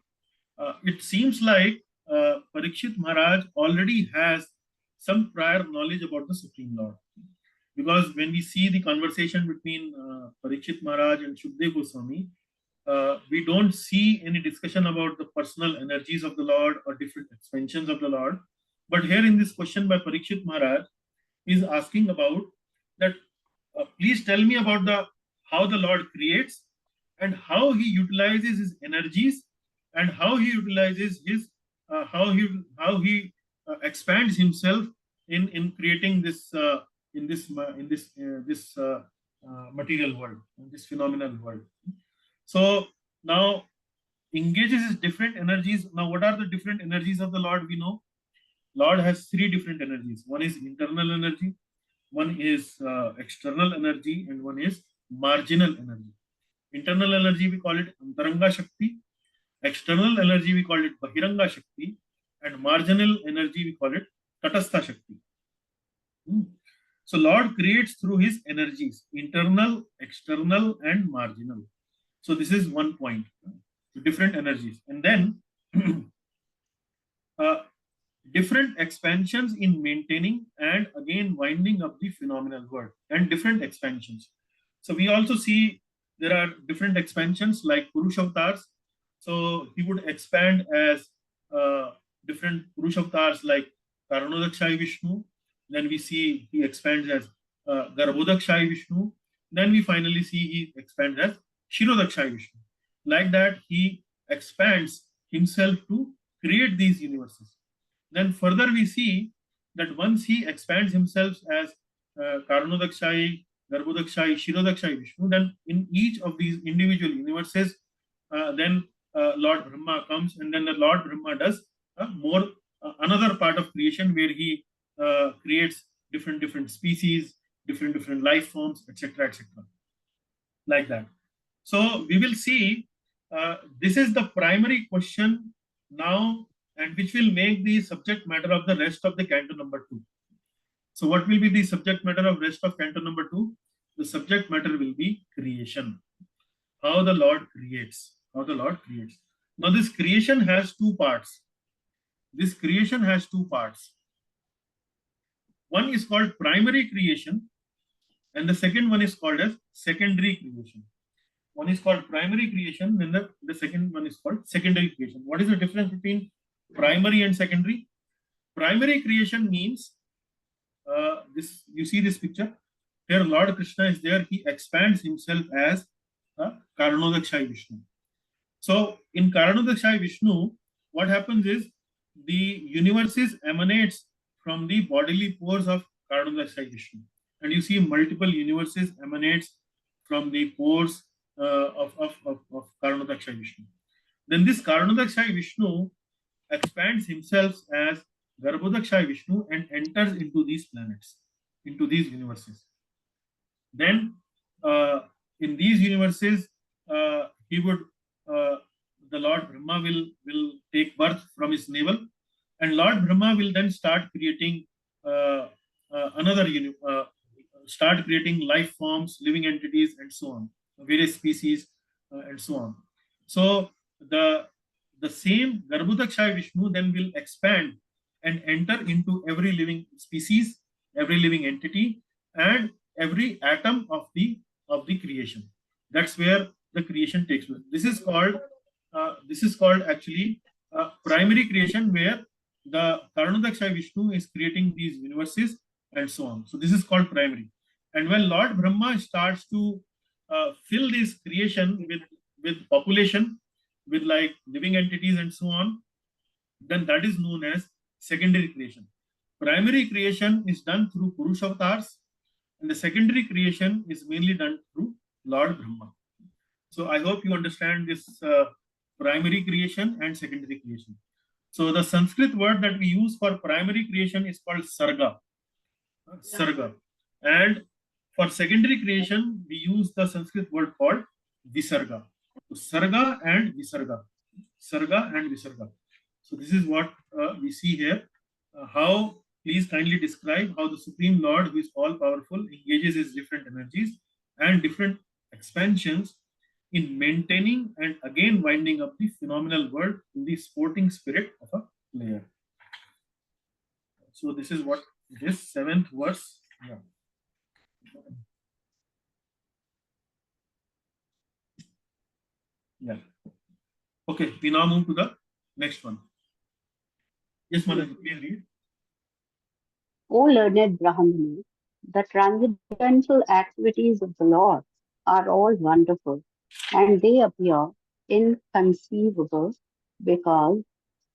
it seems like Parikshit Maharaj already has some prior knowledge about the Supreme Lord, because when we see the conversation between Parikshit Maharaj and Shukdev Goswami, we don't see any discussion about the personal energies of the Lord or different expansions of the Lord. But here in this question by Parikshit Maharaj, he is asking about that, please tell me about the how the Lord creates and how he utilizes his energies and how he utilizes his how he expands himself in creating this material world, in this phenomenal world. So now engages his different energies. Now, what are the different energies of the Lord? We know Lord has three different energies. One is internal energy, one is external energy, and one is marginal energy. Internal energy, we call it Antaranga Shakti. External energy, we call it Bahiranga Shakti. And marginal energy, we call it Tatastha Shakti. So Lord creates through his energies, internal, external, and marginal. So this is one point, different energies. And then different expansions in maintaining and again winding up the phenomenal world, and different expansions. So we also see there are different expansions like Purushavatars. So he would expand as different Purushavatars like Karanodakshai Vishnu. Then we see he expands as Garbhodakshai Vishnu. Then we finally see he expands as Shirodakshai Vishnu. Like that, he expands himself to create these universes. Then further we see that once he expands himself as Karanodakshai, Garbhodakshai, Shirodakshai Vishnu, then in each of these individual universes, then Lord Brahma comes, and then the Lord Brahma does another part of creation where he creates different species, different life forms, etc., like that. So we will see this is the primary question now, and which will make the subject matter of the rest of the canto number 2. So what will be the subject matter of rest of canto number 2? The subject matter will be creation. How the Lord creates. How the Lord creates. Now this creation has two parts. This creation has two parts. One is called primary creation, and the second one is called as secondary creation. One is called primary creation, and the second one is called secondary creation. What is the difference between primary and secondary? Primary creation means this. You see this picture here. Lord Krishna is there. He expands himself as Karanodakshai Vishnu. So in Karanodakshai Vishnu, what happens is the universes emanates from the bodily pores of Karanodakshai Vishnu, and you see multiple universes emanates from the pores of Karanodakshai Vishnu. Then this Karanodakshai Vishnu expands himself as Garbhodakshai Vishnu and enters into these planets, into these universes. Then in these universes, he would the Lord Brahma will take birth from his navel, and Lord Brahma will then start creating start creating life forms, living entities, and so on, various species, and so on. So the same Garbhodakshai Vishnu then will expand and enter into every living species, every living entity, and every atom of the creation. That's where the creation takes place. This is called actually primary creation, where the Karanodakshai Vishnu is creating these universes and so on. So this is called primary. And when Lord Brahma starts to fill this creation with population, with like living entities and so on, then that is known as secondary creation. Primary creation is done through Purushavatars, and the secondary creation is mainly done through Lord Brahma. So I hope you understand this primary creation and secondary creation. So the Sanskrit word that we use for primary creation is called sarga. Sarga. And for secondary creation, we use the Sanskrit word called visarga. So sarga and visarga. Sarga and visarga. So this is what we see here. Please kindly describe how the Supreme Lord, who is all powerful, engages his different energies and different expansions in maintaining and again winding up the phenomenal world in the sporting spirit of a player. So this is what this 7th verse. Yeah. Yeah. Okay, we now move to the next one. Yes, Madam, please read. O learned Brahmana, the transcendental activities of the Lord are all wonderful, and they appear inconceivable because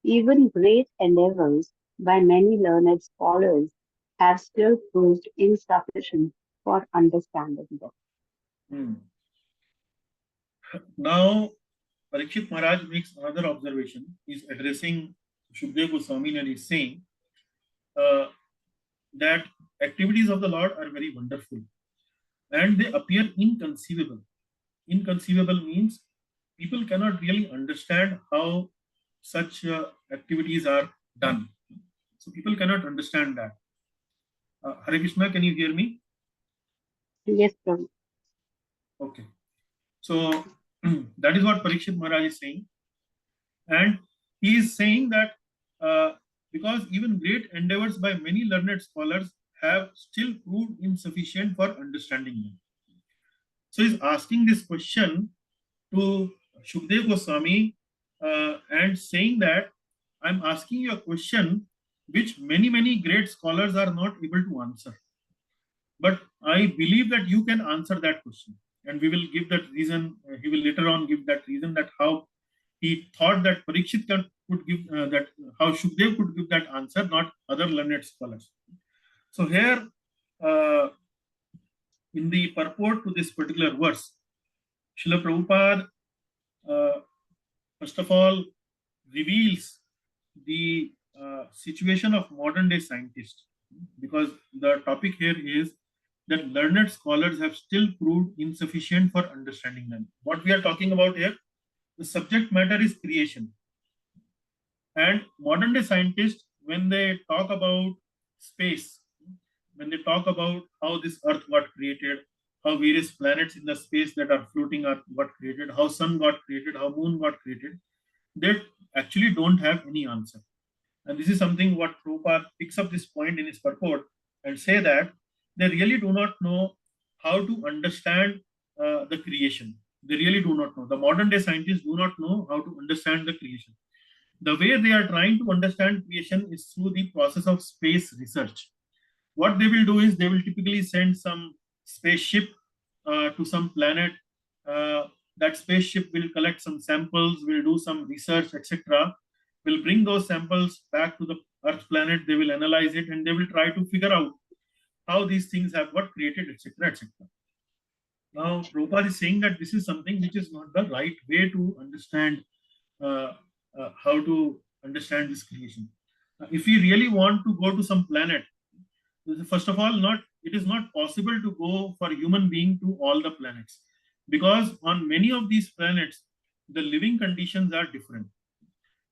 even great endeavors by many learned scholars have still proved insufficient for understanding them. Hmm. Now, Parikshit Maharaj makes another observation. He's addressing Shukdev Goswami and he's saying uh, that activities of the Lord are very wonderful and they appear inconceivable. Inconceivable means people cannot really understand how such activities are done. So people cannot understand that. Hare Krishna, can you hear me? Yes, Prabhu. Okay. So that is what Parikshit Maharaj is saying. And he is saying that because even great endeavors by many learned scholars have still proved insufficient for understanding them. So he's asking this question to Shukdev Goswami and saying that I'm asking you a question which many great scholars are not able to answer. But I believe that you can answer that question. And we will give that reason. He will later on give that reason that how he thought that Parikshit could give that, how Shukdev could give that answer, not other learned scholars. So here, in the purport to this particular verse, Srila Prabhupada, first of all, reveals the situation of modern day scientists, because the topic here is that learned scholars have still proved insufficient for understanding them. What we are talking about here, the subject matter is creation. And modern day scientists, when they talk about space, when they talk about how this earth got created, how various planets in the space that are floating are got created, how sun got created, how moon got created, they actually don't have any answer. And this is something what Prabhupada picks up this point in his purport and say that they really do not know how to understand the creation. They really do not know. The modern day scientists do not know how to understand the creation. The way they are trying to understand creation is through the process of space research. What they will do is they will typically send some spaceship to some planet. That spaceship will collect some samples, will do some research, etc. Will bring those samples back to the Earth planet. They will analyze it and they will try to figure out how these things have got created, etc., etc. Now, Prabhupada is saying that this is something which is not the right way to understand how to understand this creation. If we really want to go to some planet, first of all, not it is not possible to go for human being to all the planets, because on many of these planets the living conditions are different.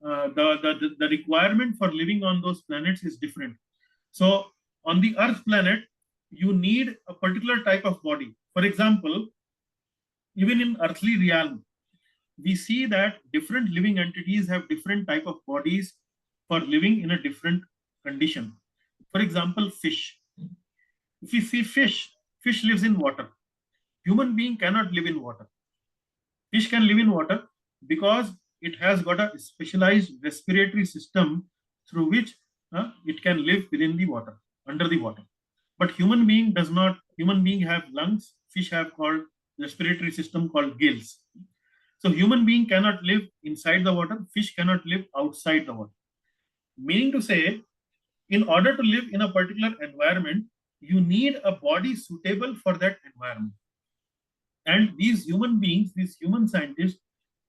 The requirement for living on those planets is different. So on the Earth planet, you need a particular type of body. For example, even in earthly realm, we see that different living entities have different type of bodies for living in a different condition. For example, fish. If we see fish, fish lives in water. Human being cannot live in water. Fish can live in water because it has got a specialized respiratory system through which it can live within the water, under the water. But human being does not. Human being have lungs. Fish have called respiratory system called gills. So human being cannot live inside the water. Fish cannot live outside the water. Meaning to say, in order to live in a particular environment, you need a body suitable for that environment. And these human beings, these human scientists,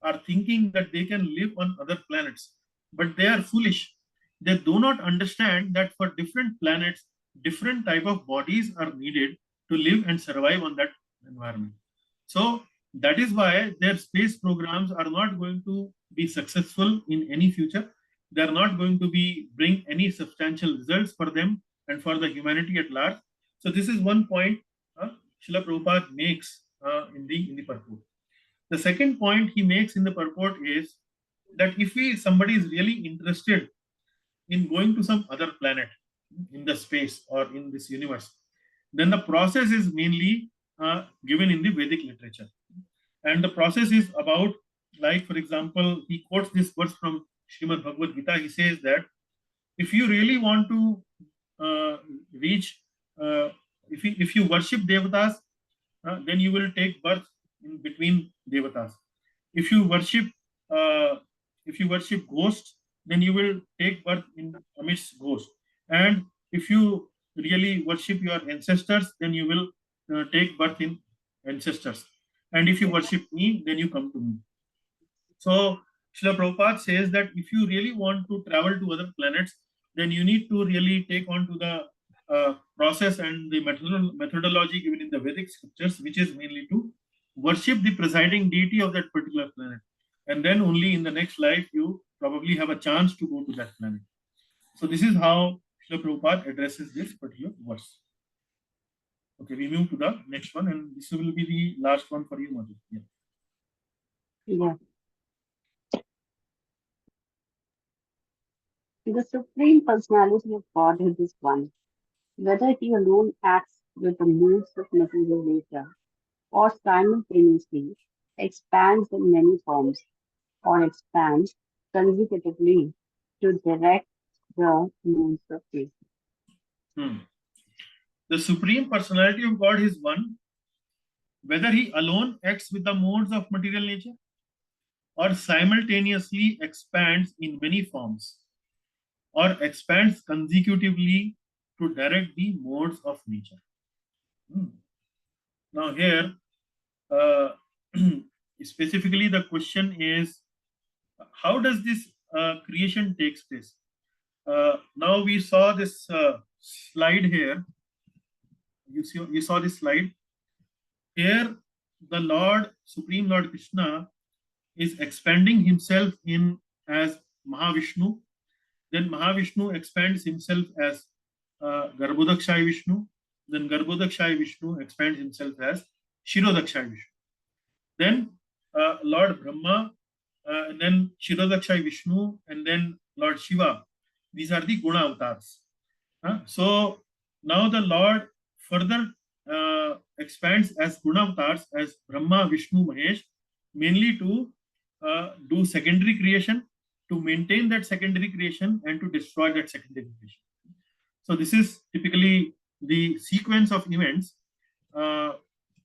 are thinking that they can live on other planets, but they are foolish. They do not understand that for different planets, different type of bodies are needed to live and survive on that environment. So that is why their space programs are not going to be successful in any future. They are not going to bring any substantial results for them and for the humanity at large. So this is one point Srila Prabhupada makes in the purport. The second point he makes in the purport is that if somebody is really interested in going to some other planet in the space or in this universe, then the process is mainly given in the Vedic literature. And the process is about, like, for example, he quotes this verse from Srimad Bhagavad Gita. He says that if you really want to reach, if you worship devatas, then you will take birth in between devatas. If you worship ghosts, then you will take birth in amidst ghosts. And if you really worship your ancestors, then you will take birth in ancestors. And if you worship me, then you come to me. So Srila Prabhupada says that if you really want to travel to other planets, then you need to really take on to the process and the methodology given in the Vedic scriptures, which is mainly to worship the presiding deity of that particular planet. And then only in the next life you probably have a chance to go to that planet. So this is how Srila Prabhupada addresses this particular verse. Okay, we move to the next one, and this will be the last one for you, Madhu. Yeah. Yeah. The Supreme Personality of Godhead is one. Whether he alone acts with the moods of material nature or simultaneously expands in many forms or expands consecutively to direct the moods of nature. The Supreme Personality of God is one, whether he alone acts with the modes of material nature or simultaneously expands in many forms or expands consecutively to direct the modes of nature. Now here, specifically the question is, how does this creation takes place? Now we saw this slide here. You saw this slide. Here, the Lord, Supreme Lord Krishna, is expanding himself in as Mahavishnu. Then Mahavishnu expands himself as Garbhodakshayi Vishnu. Then Garbhodakshayi Vishnu expands himself as Shirodakshayi Vishnu. Then Lord Brahma, and then Shirodakshayi Vishnu, and then Lord Shiva. These are the Guna avatars. So now the Lord further expands as Guna avatars as Brahma, Vishnu, Mahesh, mainly to do secondary creation, to maintain that secondary creation, and to destroy that secondary creation. So this is typically the sequence of events.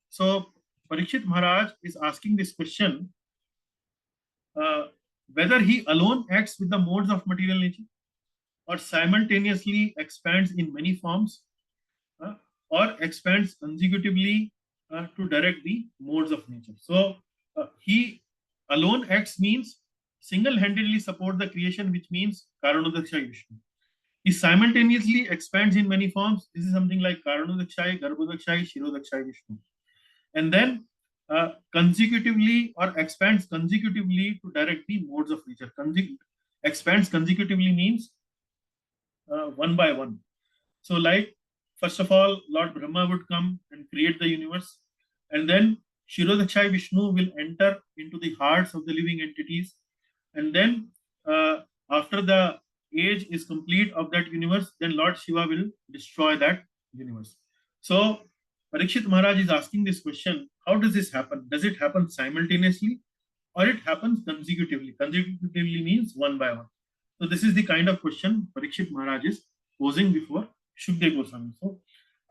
So Parikshit Maharaj is asking this question, whether he alone acts with the modes of material nature or simultaneously expands in many forms or expands consecutively to direct the modes of nature. So he alone acts means single-handedly support the creation, which means Karanodakshaya Vishnu. He simultaneously expands in many forms. This is something like Karanodakshaya, Garbhodakshayi, Shirodakshayi Vishnu. And then consecutively or expands consecutively to direct the modes of nature. Expands consecutively means one by one. So like, first of all, Lord Brahma would come and create the universe. And then Shirodakshayi Vishnu will enter into the hearts of the living entities. And then after the age is complete of that universe, then Lord Shiva will destroy that universe. So Parikshit Maharaj is asking this question, how does this happen? Does it happen simultaneously or it happens consecutively? Consecutively means one by one. So this is the kind of question Parikshit Maharaj is posing before Shukdev Goswami. So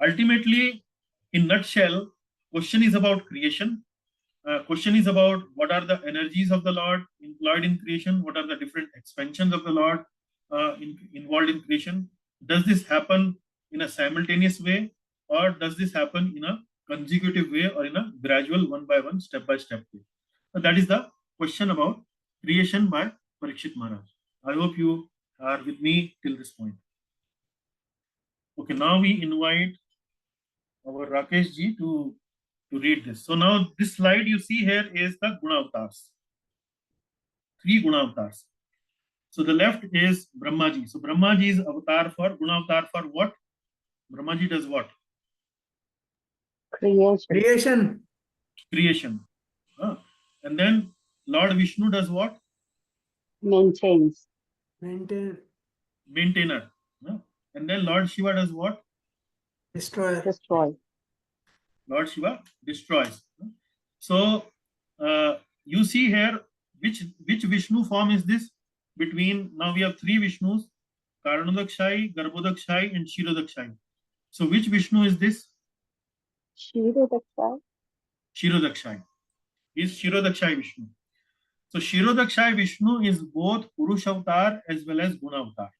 ultimately, in nutshell, question is about creation. Question is about what are the energies of the Lord employed in creation, what are the different expansions of the Lord involved in creation. Does this happen in a simultaneous way, or does this happen in a consecutive way, or in a gradual one by one, step by step way? So that is the question about creation by Parikshit Maharaj. I hope you are with me till this point. Okay, now we invite our Rakesh ji to read this. So now this slide you see here is the Guna avatars. 3 Guna avatars. So the left is Brahmaji. So Brahmaji is avatar for Guna avatar for what? Brahmaji does what? Creation. Creation. And then Lord Vishnu does what? Maintains. Maintainer. And then Lord Shiva does what? Destroy. Lord Shiva destroys. So you see here which Vishnu form is this? Between, now we have 3 Vishnus, Karanodakshai, Garbhodakshayi, and Shirodakshayi. So which Vishnu is this? Shirodakshayi. Shirodakshai. He is Shirodakshai Vishnu. So Shirodakshai Vishnu is both Purusha avatar as well as Guna avatar.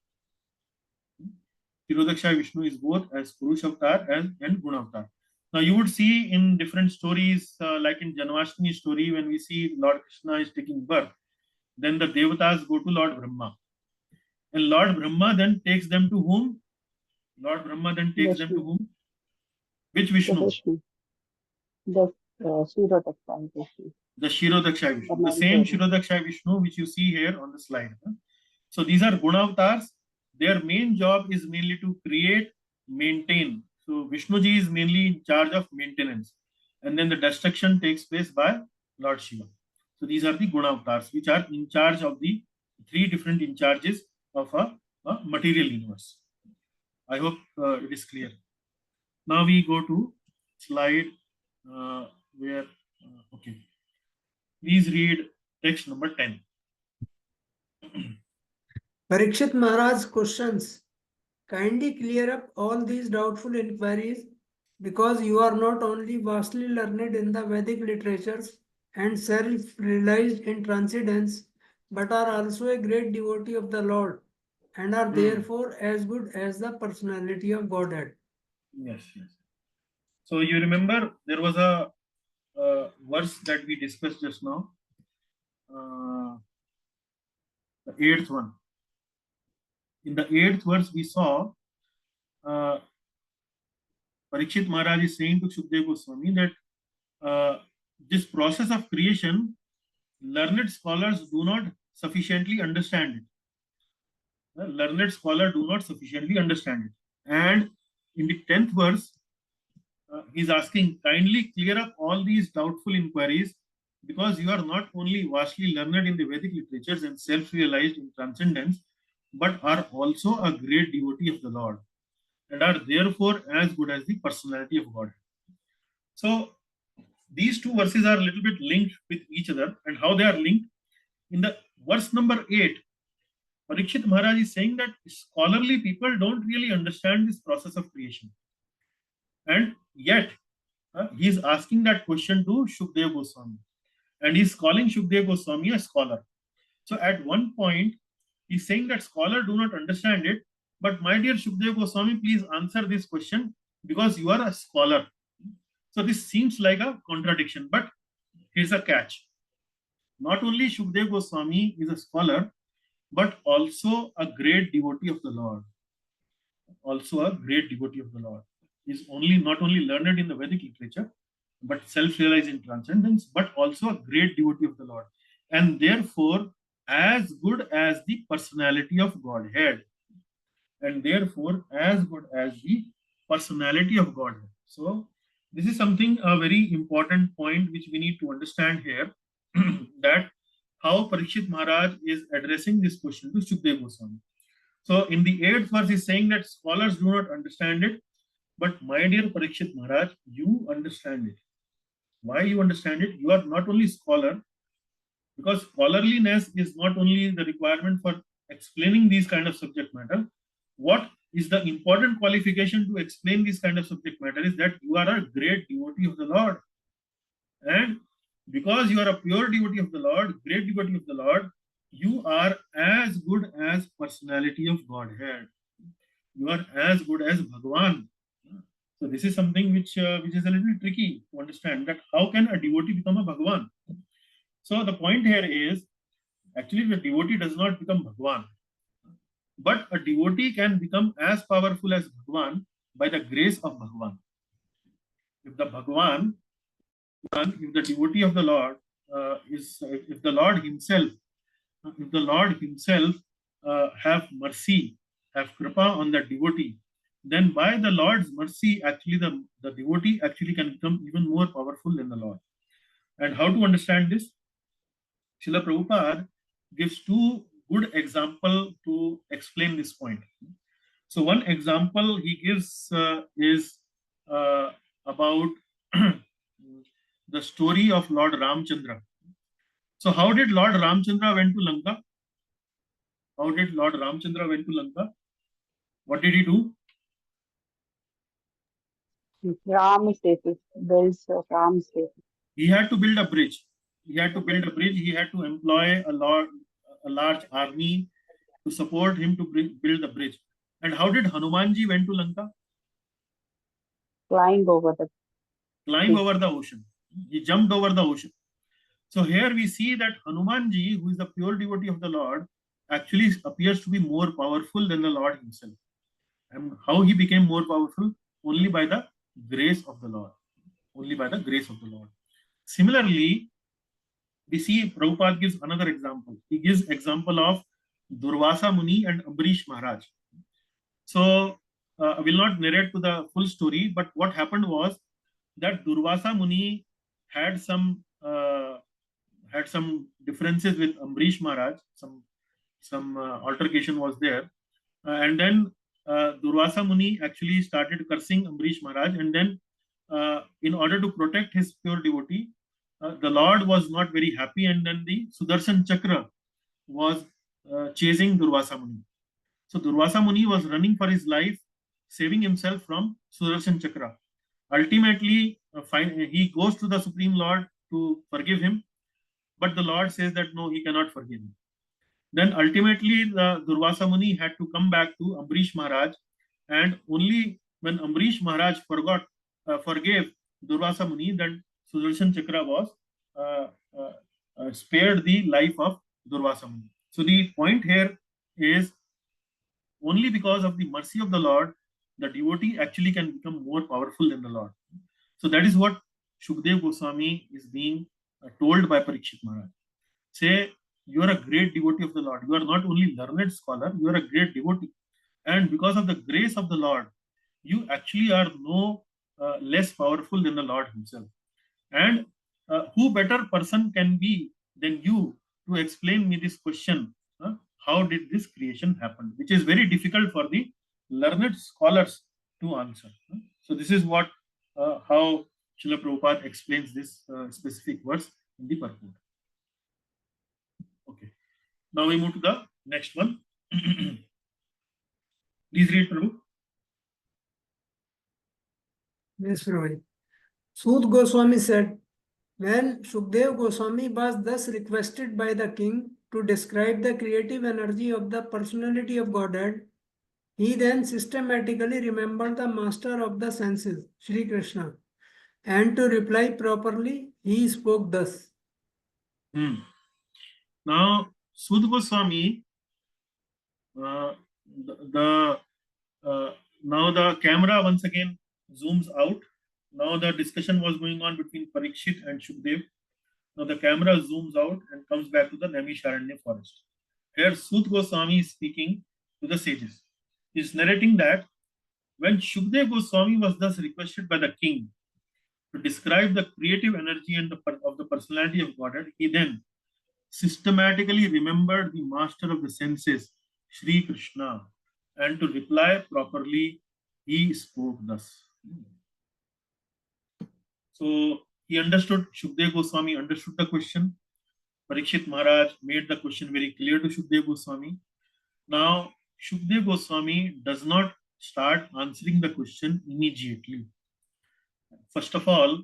Shirodakshai Vishnu is both as Purusha avatar and Guna avatar. Now you would see in different stories, like in Janmashtami story, when we see Lord Krishna is taking birth, then the Devatas go to Lord Brahma. And Lord Brahma then takes them to whom? Lord Brahma then takes them to whom? Which Vishnu? Vishnu. The Shirodakshai Vishnu. The Shirodakshai Vishnu. The same Shirodakshai Vishnu which you see here on the slide. So these are Guna avatars. Their main job is mainly to create, maintain. So Vishnuji is mainly in charge of maintenance. And then the destruction takes place by Lord Shiva. So these are the Guna avatars which are in charge of the three different in charges of a material universe. I hope it is clear. Now we go to slide where, okay. Please read text number 10. Parikshit Maharaj's questions. Kindly clear up all these doubtful inquiries, because you are not only vastly learned in the Vedic literatures and self-realized in transcendence, but are also a great devotee of the Lord, and are therefore as good as the personality of Godhead. Yes, yes. So you remember there was a verse that we discussed just now, the 8th one. In the 8th verse, we saw Parikshit Maharaj is saying to Shukdev Goswami that this process of creation, learned scholars do not sufficiently understand it. Learned scholars do not sufficiently understand it. And in the 10th verse, he's asking, kindly clear up all these doubtful inquiries, because you are not only vastly learned in the Vedic literatures and self-realized in transcendence, but are also a great devotee of the Lord, and are therefore as good as the personality of God. So these two verses are a little bit linked with each other, and how they are linked. In the verse number 8, Parikshit Maharaj is saying that scholarly people don't really understand this process of creation. And yet, he is asking that question to Shukdev Goswami. And he is calling Shukdev Goswami a scholar. So at one point, he is saying that scholars do not understand it. But my dear Shukdev Goswami, please answer this question, because you are a scholar. So this seems like a contradiction. But here's a catch. Not only Shukdev Goswami is a scholar, but also a great devotee of the Lord. Also a great devotee of the Lord. He is not only learned in the Vedic literature, but self-realized in transcendence, but also a great devotee of the Lord. And therefore, as good as the personality of Godhead. And therefore, as good as the personality of Godhead. So, this is something, a very important point which we need to understand here, that how Parikshit Maharaj is addressing this question to Shukdev Goswami. So, in the 8th verse, he is saying that scholars do not understand it, but my dear Parikshit Maharaj, you understand it. Why you understand it? You are not only scholar, because scholarliness is not only the requirement for explaining these kind of subject matter. What is the important qualification to explain this kind of subject matter is that you are a great devotee of the Lord. And because you are a pure devotee of the Lord, great devotee of the Lord, you are as good as personality of Godhead. You are as good as Bhagavan. So this is something which is a little tricky to understand, that how can a devotee become a Bhagavan? So the point here is, actually the devotee does not become Bhagavan, but a devotee can become as powerful as Bhagavan by the grace of Bhagavan. If the Bhagavan, if the devotee of the Lord if the Lord Himself have mercy, have kripa on that devotee, then by the Lord's mercy, actually the devotee actually can become even more powerful than the Lord. And how to understand this? Srila Prabhupada gives two good examples to explain this point. So one example he gives is about the story of Lord Ramchandra. So how did Lord Ramchandra went to Lanka? How did Lord Ramchandra went to Lanka? What did he do? Ram Setu, builds Ram Setu. he had to build a bridge. He had to build a bridge. He had to employ a large army to support him to build the bridge. And how did Hanumanji went to Lanka? Flying over the ocean. He jumped over the ocean. So here we see that Hanumanji, who is the pure devotee of the Lord, actually appears to be more powerful than the Lord himself. And how he became more powerful? Only by the grace of the Lord. Only by the grace of the Lord. Similarly, we see Prabhupada gives another example. He gives example of Durvasa Muni and Ambarish Maharaj. So I will not narrate to the full story, but what happened was that Durvasa Muni had some differences with Ambarish Maharaj. Some altercation was there, and then Durvasa Muni actually started cursing Ambarish Maharaj, and then in order to protect his pure devotee, the Lord was not very happy, and then the Sudarshan Chakra was chasing Durvasa Muni. So Durvasa Muni was running for his life, saving himself from Sudarshan Chakra. Ultimately, he goes to the Supreme Lord to forgive him, but the Lord says that no, he cannot forgive him. Then ultimately, the Durvasa Muni had to come back to Ambarish Maharaj, and only when Ambarish Maharaj forgave Durvasa Muni, then Sudarshan Chakra was spared the life of Durvasa Muni. So the point here is only because of the mercy of the Lord, the devotee actually can become more powerful than the Lord. So that is what Shukdev Goswami is being told by Parikshit Maharaj. Say, you are a great devotee of the Lord. You are not only learned scholar, you are a great devotee. And because of the grace of the Lord, you actually are no less powerful than the Lord himself. And who better person can be than you to explain me this question? How did this creation happen? Which is very difficult for the learned scholars to answer. So this is what how Srila Prabhupada explains this specific verse in the purport. Okay. Now we move to the next one. Please read, Prabhu. Yes, Prabhu. Sud Goswami said, when Shukdev Goswami was thus requested by the king to describe the creative energy of the personality of Godhead, he then systematically remembered the master of the senses, Sri Krishna, and to reply properly, he spoke thus. Now, Sud Goswami, now the camera once again zooms out. Now the discussion was going on between Parikshit and Shukdev. Now the camera zooms out and comes back to the Naimisharanya forest. Here Sud Goswami is speaking to the sages. He is narrating that when Shukdev Goswami was thus requested by the king to describe the creative energy and of the personality of Godhead, he then systematically remembered the master of the senses, Sri Krishna, and to reply properly, he spoke thus. So he understood, Shukdev Goswami understood the question. Parikshit Maharaj made the question very clear to Shukdev Goswami. Now, Shukdev Goswami does not start answering the question immediately. First of all,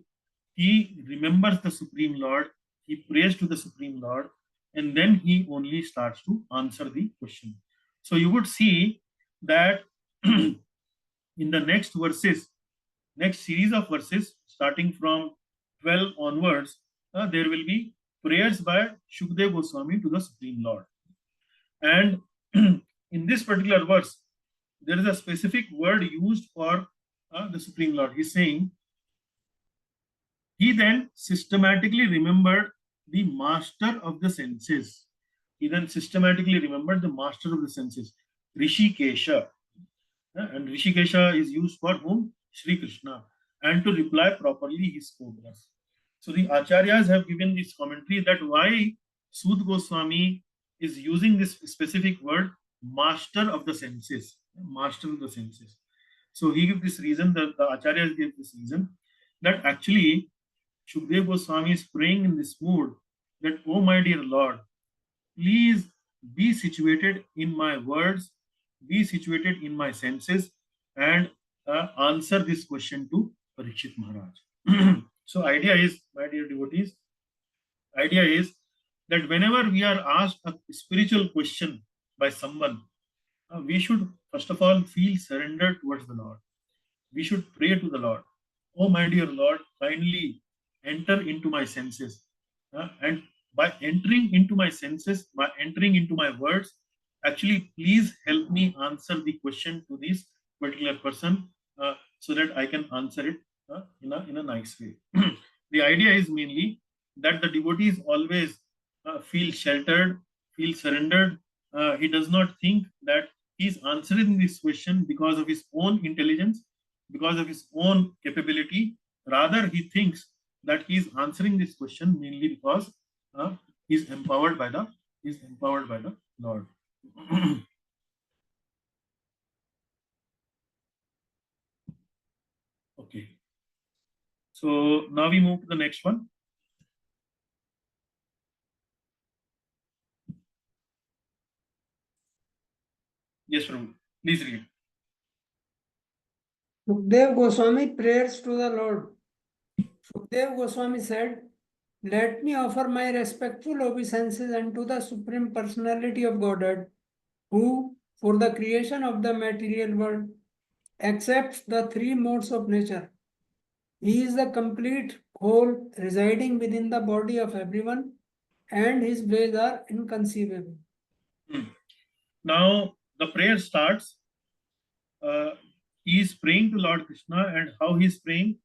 he remembers the Supreme Lord, he prays to the Supreme Lord, and then he only starts to answer the question. So you would see that in the next verses, next series of verses, starting from 12 onwards, there will be prayers by Shukdev Goswami to the Supreme Lord. And in this particular verse, there is a specific word used for the Supreme Lord. He's saying, he then systematically remembered the master of the senses. He then systematically remembered the master of the senses, Rishikesha. And Rishikesha is used for whom? Sri Krishna. And to reply properly, he spoke thus. So the Acharyas have given this commentary that why Sud Goswami is using this specific word, master of the senses. Master of the senses. So he gives this reason, that the Acharyas give this reason, that actually Shukdev Goswami is praying in this mood that, oh my dear Lord, please be situated in my words, be situated in my senses, and answer this question to Parikshit Maharaj. So idea is, my dear devotees, idea is that whenever we are asked a spiritual question by someone, we should first of all feel surrendered towards the Lord. We should pray to the Lord. Oh, my dear Lord, kindly enter into my senses. And by entering into my senses, by entering into my words, actually, please help me answer the question to this particular person so that I can answer it in a nice way. The idea is mainly that the devotees always feel sheltered, feel surrendered. He does not think that he is answering this question because of his own intelligence, because of his own capability. Rather, he thinks that he is answering this question mainly because he is empowered by the Lord. Okay. So now we move to the next one. Yes, Prabhu. Please read. Sukhdev Goswami prayers to the Lord. Sukhdev Goswami said, "Let me offer my respectful obeisances unto the Supreme Personality of Godhead, who, for the creation of the material world, accepts the three modes of nature. He is the complete whole residing within the body of everyone, and his ways are inconceivable." Now the prayer starts. He is praying to Lord Krishna, and how he is praying?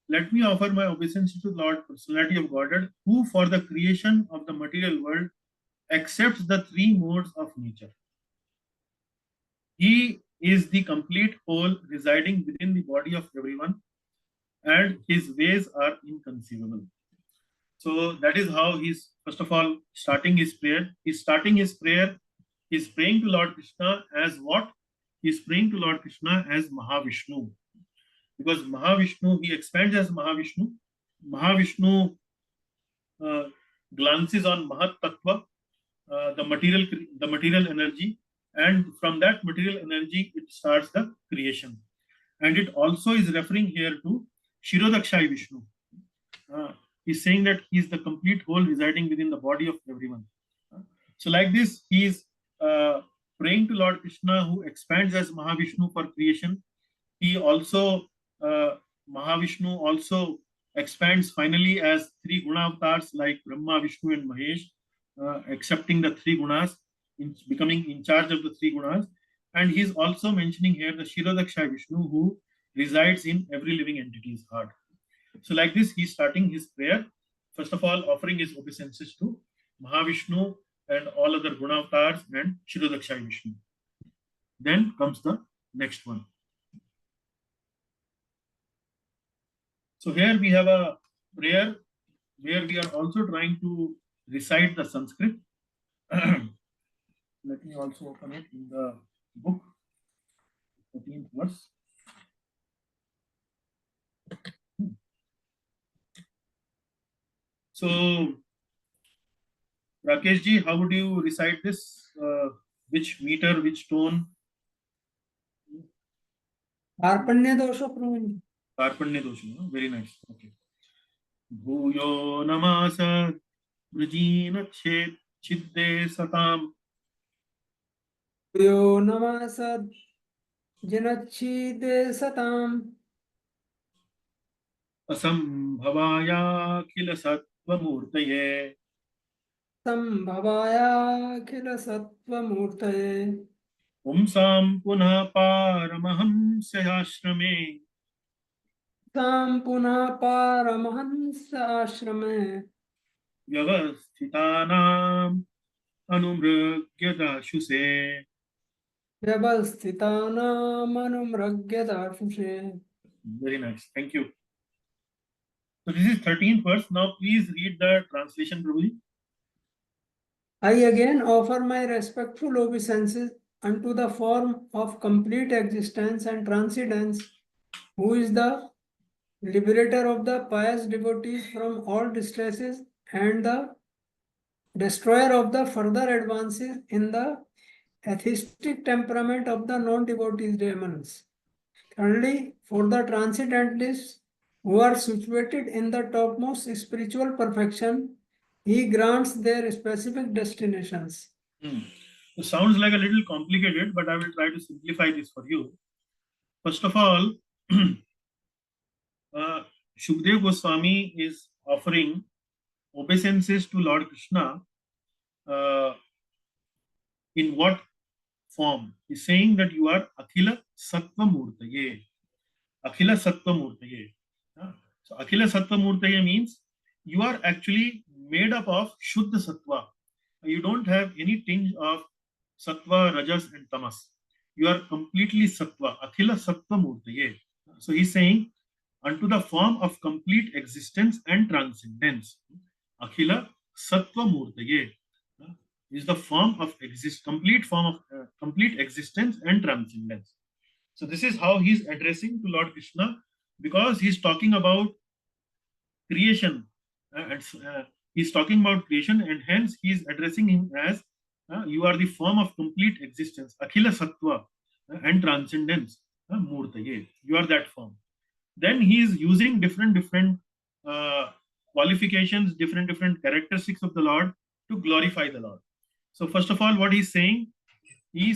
Let me offer my obeisance to Lord Personality of Godhead, who for the creation of the material world accepts the three modes of nature. He is the complete whole residing within the body of everyone, and his ways are inconceivable. So that is how he's first of all starting his prayer. He's starting his prayer. He's praying to Lord Krishna as what? He's praying to Lord Krishna as Mahavishnu. Because Mahavishnu, he expands as Mahavishnu. Mahavishnu glances on Mahat Tattva, the material energy, and from that material energy it starts the creation. And it also is referring here to Shirodakshai Vishnu. He's saying that he is the complete whole residing within the body of everyone. So like this, he is praying to Lord Krishna, who expands as Mahavishnu for creation. He also, Mahavishnu also expands finally as three guna avatars like Brahma, Vishnu, and Mahesh, accepting the three gunas, becoming in charge of the three gunas. And he's also mentioning here the Shirodakshai Vishnu, who resides in every living entity's heart. So like this, he's starting his prayer. First of all, offering his obeisances to Mahavishnu and all other guna avatars and Shirodakshai Vishnu. Then comes the next one. So here we have a prayer where we are also trying to recite the Sanskrit. Let me also open it in the book, 14th verse. So, Rakesh ji, how would you recite this? Which meter, which tone? Karpanya dosha Prabhu. Karpanya dosha, very nice. Okay. Bhuyo namasa brajina chet chidde satam. Yo namasad jinachide satam Asambhavaya khila sattva murtaye. sambhavaya khila sattva murtaye Pumsam punah paramaham ashrame. tam punah paramahansa ashrame Vyavasthitanam anumragyadashuse. vyavasthitanam anumragyadashushe. Very nice. Thank you. So this is 13th verse. Now please read the translation, Prabhuji. I again offer my respectful obeisances unto the form of complete existence and transcendence, who is the liberator of the pious devotees from all distresses and the destroyer of the further advances in the atheistic temperament of the non-devotees demons. Thirdly, for the transcendentalists, who are situated in the topmost spiritual perfection, he grants their specific destinations. It sounds like a little complicated, but I will try to simplify this for you. First of all, Shukdev Goswami is offering obeisances to Lord Krishna. In what form? He's saying that you are Akhila Sattva Murtaye. Akhila Sattva Murtaye. So Akhila Sattva Murtaye means you are actually made up of Shuddha Sattva. You don't have any tinge of Sattva, Rajas and Tamas. You are completely Sattva. Akhila Sattva Murtaye. So he's saying unto the form of complete existence and transcendence. Akhila Sattva Murtaye is the form of complete existence and transcendence. So this is how he's addressing to Lord Krishna, because he's talking about creation. He's talking about creation, and hence he is addressing him as you are the form of complete existence, Akhila Sattva and transcendence, Murtaye. You are that form. Then he is using different qualifications, different characteristics of the Lord to glorify the Lord. So first of all, what he's saying you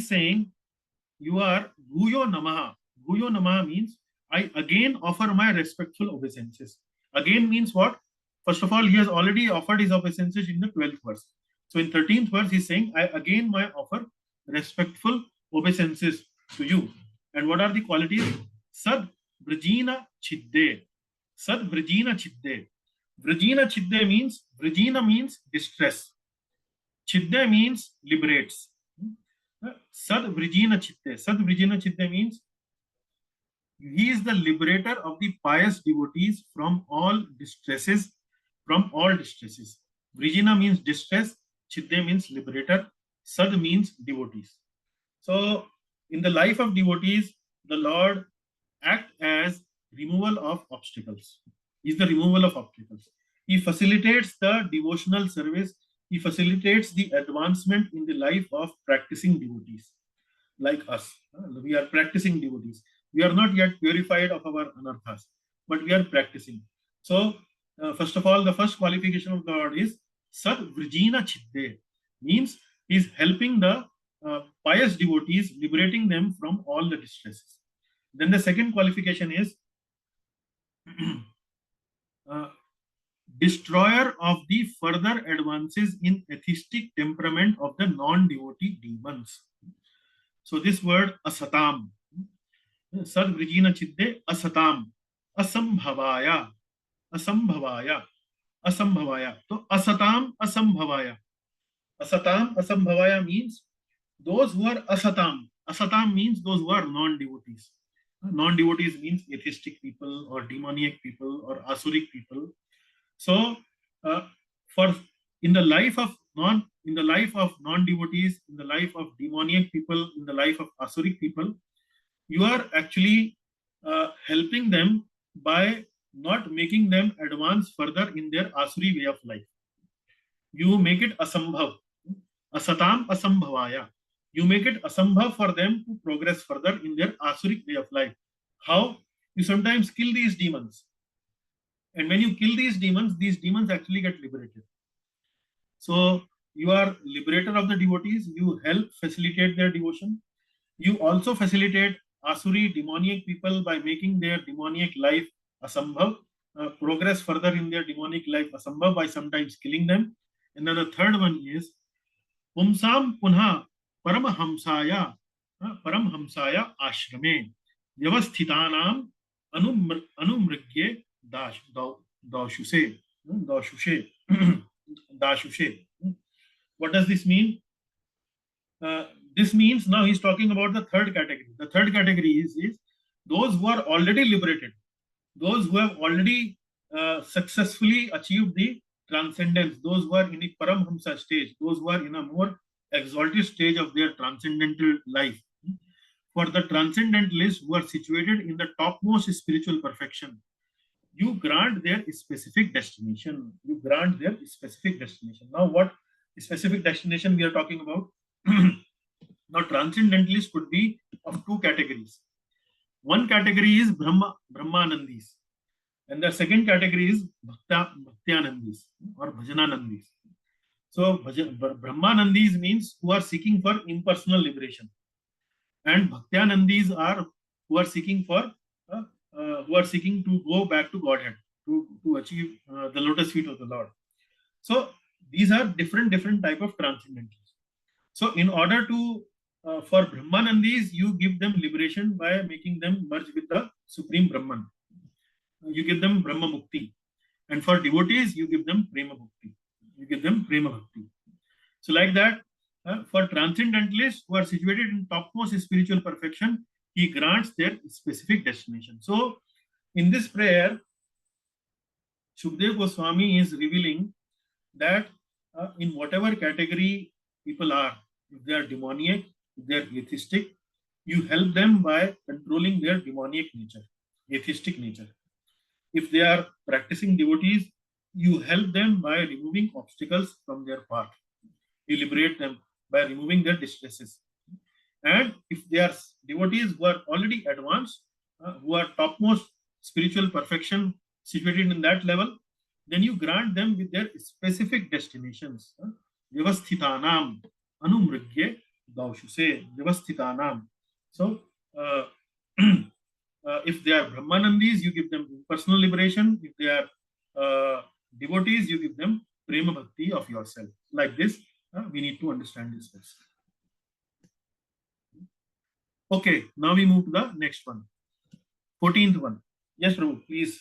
are Guyo Namaha. Guyo Namaha means I again offer my respectful obeisances. Again means what? First of all, he has already offered his obeisances in the 12th verse. So in 13th verse, he's saying, I again my offer respectful obeisances to you. And what are the qualities? Sad Vrajina Chidde. Sad Vrajina Chidde. Vrajina Chidde means, Vrajina means distress. Chidde means liberates. Sad Vrijina Chitte. Sad Vrijina Chitte means he is the liberator of the pious devotees from all distresses. Vrijina means distress. Chitte means liberator. Sad means devotees. So in the life of devotees, the Lord acts as removal of obstacles. He is the removal of obstacles. He facilitates the devotional service. He facilitates the advancement in the life of practicing devotees like us. We are practicing devotees. We are not yet purified of our anarthas, but we are practicing. So, first of all, the first qualification of the Lord is Sad Vrijina Chidde, means he is helping the pious devotees, liberating them from all the distresses. Then the second qualification is destroyer of the further advances in atheistic temperament of the non-devotee demons. So this word asatam, Sad Vrijina Chidde, asatam, asambhavaya, asambhavaya, asambhavaya. So asatam, asambhavaya. Asatam, asambhavaya means those who are asatam. Asatam means those who are non-devotees. Non-devotees means atheistic people or demoniac people or asuric people. So, in the life of non-devotees, in the life of demoniac people, in the life of asuric people, you are actually helping them by not making them advance further in their asuri way of life. You make it asambhav, asatam asambhavaya. You make it asambhav for them to progress further in their asuric way of life. How? You sometimes kill these demons. And when you kill these demons actually get liberated. So you are liberator of the devotees. You help facilitate their devotion. You also facilitate asuri, demoniac people by making their demoniac life asambhav, progress further in their demonic life asambhav by sometimes killing them. And then the third one is Pumsam Punha Paramhamsaya Ashrame Vyavasthitanam Anumrigye Dashushe. What does this mean? This means now he's talking about the third category. The third category is those who are already liberated, those who have already successfully achieved the transcendence, those who are in the Paramhamsa stage, those who are in a more exalted stage of their transcendental life. For the transcendentalists who are situated in the topmost spiritual perfection, you grant their specific destination. You grant their specific destination. Now, what specific destination we are talking about? Now, transcendentalists could be of two categories. One category is Brahmanandis. And the second category is Bhaktianandis or Bhajananandis. So Brahmanandis means who are seeking for impersonal liberation, and Bhaktianandis are who are seeking for who are seeking to go back to Godhead, to achieve the lotus feet of the Lord. So these are different type of transcendentals. So in order to for Brahmanandis, you give them liberation by making them merge with the Supreme Brahman. You give them Brahma Mukti. And for devotees, you give them Prema Bhakti. You give them Prema Bhakti. So like that, for transcendentalists who are situated in topmost spiritual perfection, he grants their specific destination. So in this prayer, Shukdev Goswami is revealing that in whatever category people are, if they are demoniac, if they are atheistic, you help them by controlling their demoniac nature, atheistic nature. If they are practicing devotees, you help them by removing obstacles from their path. You liberate them by removing their distresses. And if they are devotees who are already advanced, who are topmost spiritual perfection, situated in that level, then you grant them with their specific destinations. Vyavasthitanam anumrigye daushuse vyavasthitanam. So, if they are Brahmanandis, you give them personal liberation. If they are devotees, you give them Prema Bhakti of yourself. Like this, we need to understand this verse. Okay, now we move to the next one. 14th one. Yes, Prabhu, please.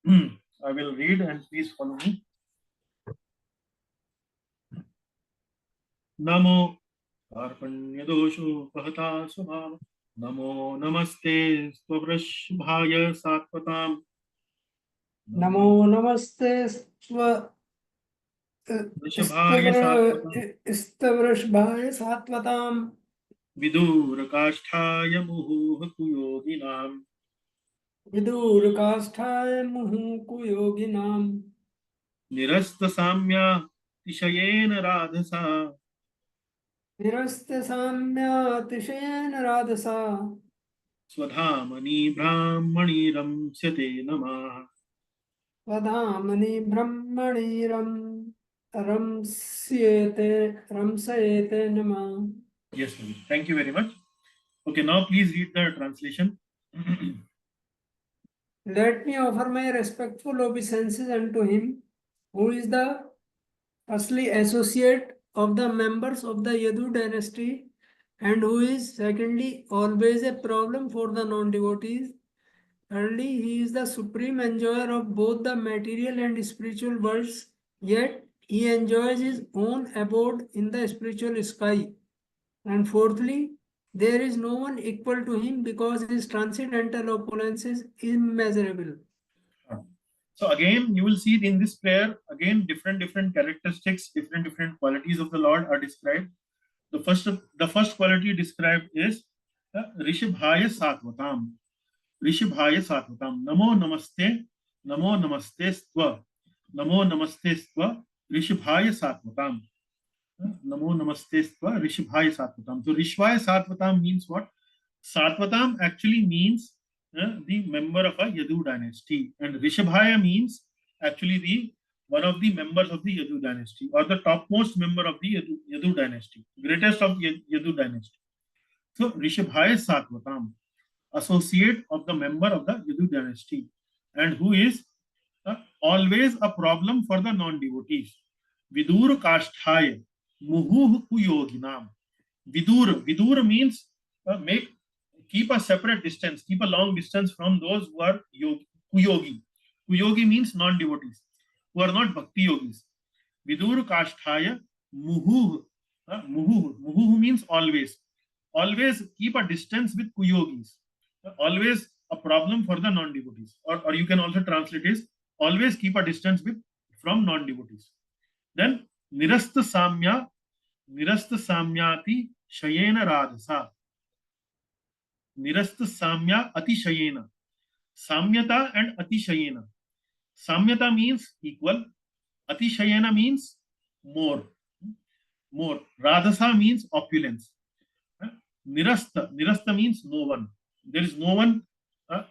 I will read and please follow me. Namo Arpanya Dosho Pahata Subhava. Namo Namaste Swavrashbhaya Satvatam. Namo Namaste Stavrashbhaya Satvatam. Vidurkashthaya Muhuh Kuyoginam. Vidurkashthaya Muhuh Kuyoginam. Nirasta Samya Tishayena Radhasa. Nirasta Samya Tishayena Radhasa. Swadhamani Brahmani Ramsyate Namah. Swadhamani Brahmani Ramsyate Namah. Yes, thank you very much. Okay, now please read the translation. Let me offer my respectful obeisances unto him, who is the firstly associate of the members of the Yadu dynasty, and who is secondly always a problem for the non-devotees. Thirdly, he is the supreme enjoyer of both the material and spiritual worlds, yet he enjoys his own abode in the spiritual sky. And fourthly, there is no one equal to him because his transcendental opulence is immeasurable. So again, you will see in this prayer, again, different characteristics, different qualities of the Lord are described. The first quality described is Rishabhaya Satvatam. Rishabhaya Satvatam. Namo Namaste Stva. Namo Namaste Stva. Rishabhaya Satvatam. Namo Namaste Stva. Rishabhaya Satvatam. So Rishvaya Satvatam means what? Satvatam actually means the member of a Yadu dynasty, and Rishabhaya means actually the one of the members of the Yadu dynasty, or the topmost member of the Yadu dynasty, greatest of Yadu dynasty. So Rishabhaya Satvatam, associate of the member of the Yadu dynasty, and who is always a problem for the non-devotees. Vidur Kashthaya Muhuh Kuyoginam. Vidur means keep a separate distance, keep a long distance from those who are kuyogi. Kuyogi means non-devotees, who are not bhakti yogis. Vidur Kashthaya Muhuh. Muhuh means always. Always keep a distance with kuyogis. Always a problem for the non-devotees. Or you can also translate is always keep a distance from non-devotees. Then Nirasta Samyati Shayena Radhasa. Nirasta Samya Atishayena. Samyata and Atishayena. Samyata means equal. Atishayena means more. Radhasa means opulence. Nirasta means no one. There is no one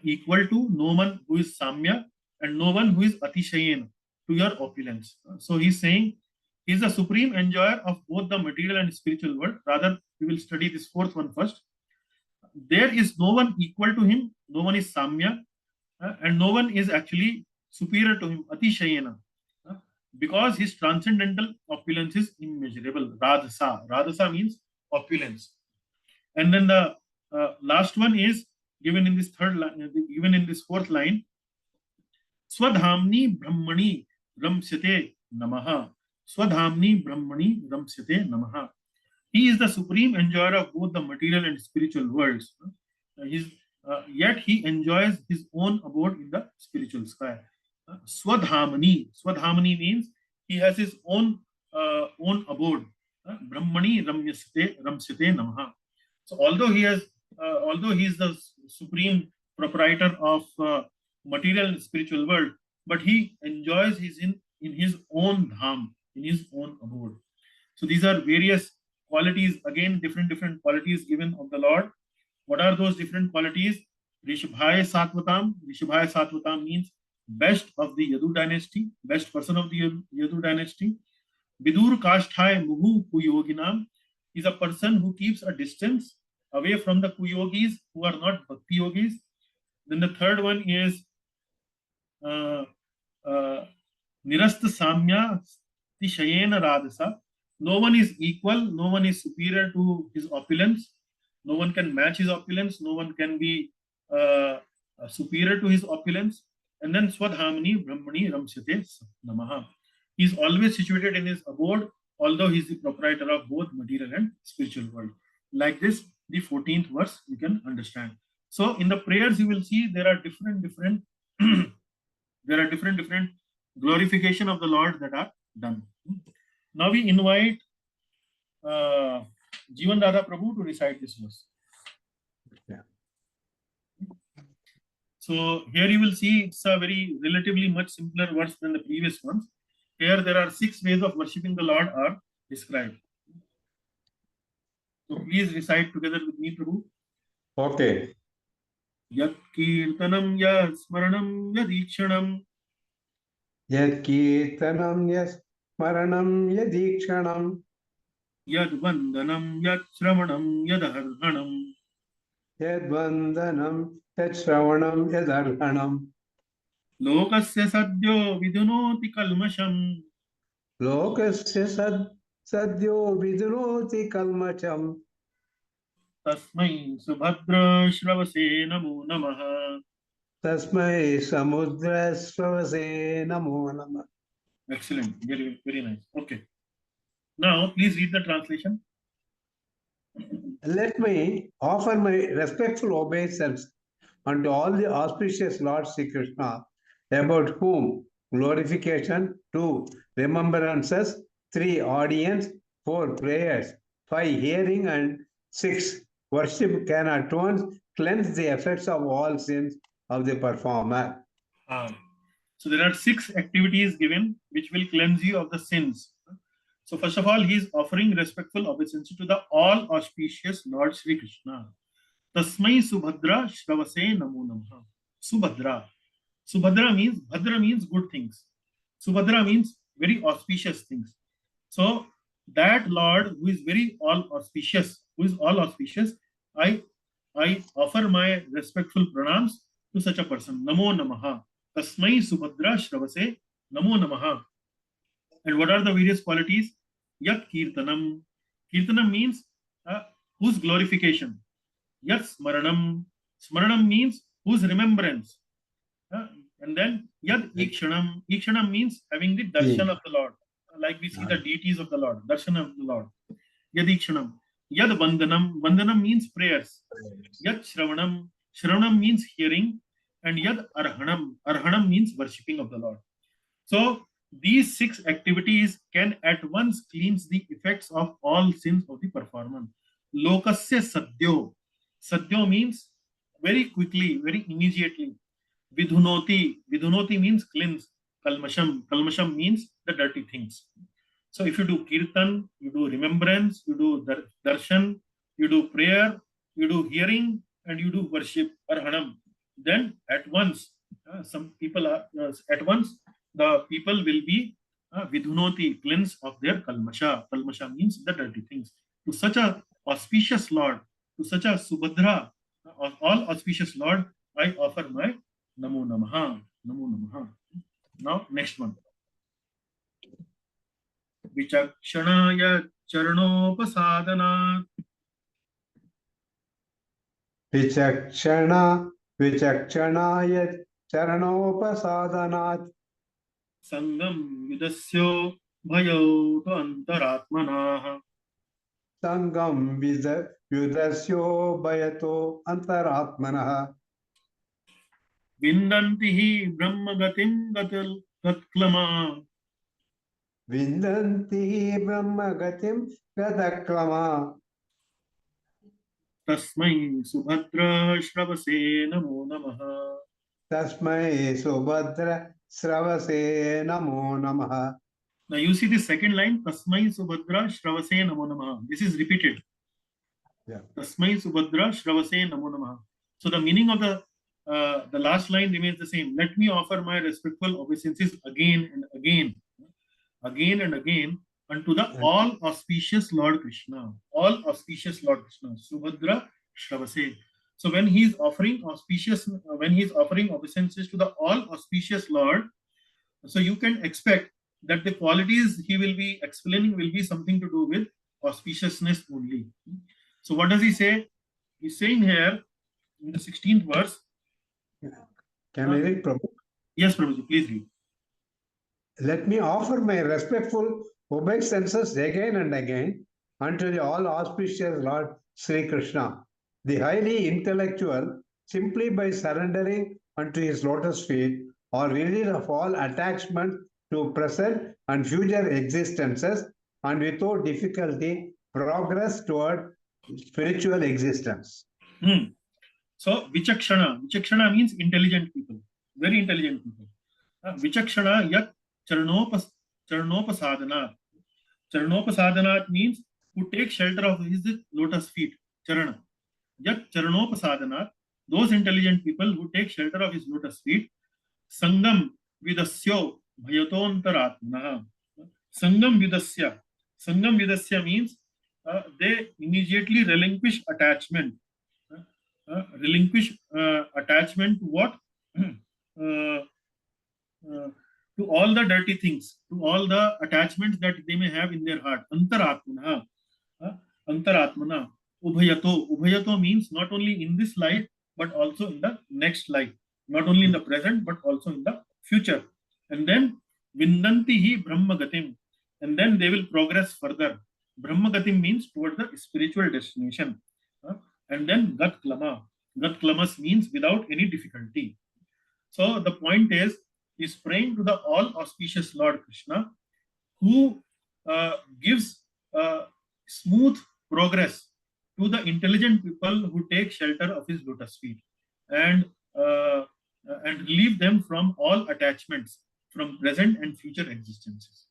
equal to, no one who is Samya, and no one who is Atishayen to your opulence. So he's saying he's the supreme enjoyer of both the material and spiritual world. Rather, we will study this fourth one first. There is no one equal to him, no one is Samya, and no one is actually superior to him, Atishayena, because his transcendental opulence is immeasurable. Radhasa. Radhasa means opulence. And then the last one is given in this third line, given in this fourth line. Swadhamni Brahmani Ramsyate Namaha. Swadhamni Brahmani Ramsyate Namaha. He is the supreme enjoyer of both the material and spiritual worlds. Yet he enjoys his own abode in the spiritual sky. Swadhamani. Swadhamani means he has his own abode. Brahmani Ramsyate Namaha. So although he is the supreme proprietor of material and spiritual world, but he enjoys in his own dham, in his own abode. So these are various qualities, again different qualities given of the Lord. What are those different qualities? Rishabhaya Satvatam. Rishabhaya Satvatam means best of the Yadu dynasty, best person of the Yadu dynasty. Vidur Kashthaya Muhu Kuyoginam is a person who keeps a distance away from the Kuyogis who are not Bhakti Yogis. Then the third one is Nirasta Samya Tishayena Radhasa. No one is equal, no one is superior to his opulence. No one can match his opulence, no one can be superior to his opulence. And then Swadhamani Brahmani Ramsyate Namaha. He is always situated in his abode, although he is the proprietor of both material and spiritual world. Like this, the 14th verse you can understand. So in the prayers you will see there are different glorification of the Lord that are done. Now we invite Jivan Dada Prabhu to recite this verse. Yeah. So here you will see it's a very relatively much simpler verse than the previous ones. Here there are 6 ways of worshipping the Lord are described. So please recite together with me, Prabhu. Okay. Yat kirtanam yat smaranam yad ikshanam Yat kirtanam yat smaranam yad ikshanam yad vandanam yat shravanam yad harhanam yad vandanam yad shravanam yad arhanam lokasya sadyo vidunoti kalmasham lokasya sadyo vidunoti kalmacham tasmai subhadra shravase namo namaha. tasmai samudra svavase namo namah. Excellent. Very, very nice. Okay. Now, please read the translation. Let me offer my respectful obeisance unto all the auspicious Lord Sri Krishna, about whom glorification, 2 remembrances, 3 audience, 4 prayers, 5 hearing, and 6 worship can at once cleanse the effects of all sins of the performer. So there are 6 activities given which will cleanse you of the sins. So first of all, he is offering respectful obeisance to the all auspicious Lord Sri Krishna. Tasmai Subhadra Shravase Namo Namaha. Subhadra. Subhadra means, Bhadra means good things. Subhadra means very auspicious things. So that Lord who is very all auspicious, I offer my respectful pranams to such a person. Namo Namaha. Tasmai Subhadra Shravase Namo Namaha. And what are the various qualities? Yat Kirtanam. Kirtanam means whose glorification. Yat Smaranam. Smaranam means whose remembrance. And then Yad Ikshanam. Ikshanam means having the darshan of the Lord. Like we see the deities of the Lord. Darshan of the Lord. Yad Ikshanam. Yad Vandanam. Vandanam means prayers. Yad Shravanam. Shravanam means hearing. And Yad Arhanam. Arhanam means worshipping of the Lord. So these 6 activities can at once cleanse the effects of all sins of the performer. Lokasya sadyo. Sadyo means very quickly, very immediately. Vidhunoti. Vidhunoti means cleanse. Kalmasham. Kalmasham means the dirty things. So if you do kirtan, you do remembrance, you do darshan, you do prayer, you do hearing, and you do worship, arhanam. then at once some people are at once the people will be vidhunoti, cleanse of their kalmasha. Kalmasha means the dirty things. To such a auspicious Lord, to such a Subhadra, of all auspicious Lord, I offer my Namo Namaha. Namo Namaha. Now, next one. Vichakshanaya Charanopasadanak. Vichakshanaaya Charanopasadanat Sangam Vidasyo Bhayo to Antaratmanaha. Sangam Yudasyo Bayato Antaratmanaha Vindantihi Brahmagatim Gatklama. Vindanti Brahmagatim Gadaklama Tasmai Subhadra Shravase Namo Namaha. Tasmai Subhadra Sravase Namo Namaha. Now you see the second line, Tasmai Subhadra Shravase Namo Namaha. This is repeated. Yeah. Tasmai Subhadra Shravase Namo Namaha. So the meaning of the last line remains the same. Let me offer my respectful obeisances again and again unto the all auspicious Lord Krishna. All auspicious Lord Krishna. Subhadra Shravase. So when he is offering obeisances to the all auspicious Lord, so you can expect that the qualities he will be explaining will be something to do with auspiciousness only. So what does he say? He's saying here in the 16th verse. Can I read, Prabhu? Yes, Prabhuji, please read. Let me offer my respectful obeisances again and again unto the all auspicious Lord Sri Krishna, the highly intellectual, simply by surrendering unto his lotus feet, or release of all attachment to present and future existences, and without difficulty progress toward spiritual existence. So Vichakshana means intelligent people, very intelligent people. Vichakshana yat Charanopasadanat. Charanopasadanat means who take shelter of his lotus feet. Charana. Yat Charanopasadanat, those intelligent people who take shelter of his lotus feet. Sangam Vidasyo Bhayatontaratmanaha. Sangam Vidasya. Sangam Vidasya means they immediately relinquish attachment. Attachment to what? To all the dirty things, to all the attachments that they may have in their heart. Antaratmana. Antaratmana. Ubhayato. Ubhayato means not only in this life, but also in the next life. Not only in the present, but also in the future. And then Vindantihi Brahmagatim. And then they will progress further. Brahmagatim means toward the spiritual destination. And then Gatklama. Gatklamas means without any difficulty. So the point is, he's praying to the all auspicious Lord Krishna, who gives smooth progress to the intelligent people who take shelter of his lotus feet and relieve them from all attachments from present and future existences.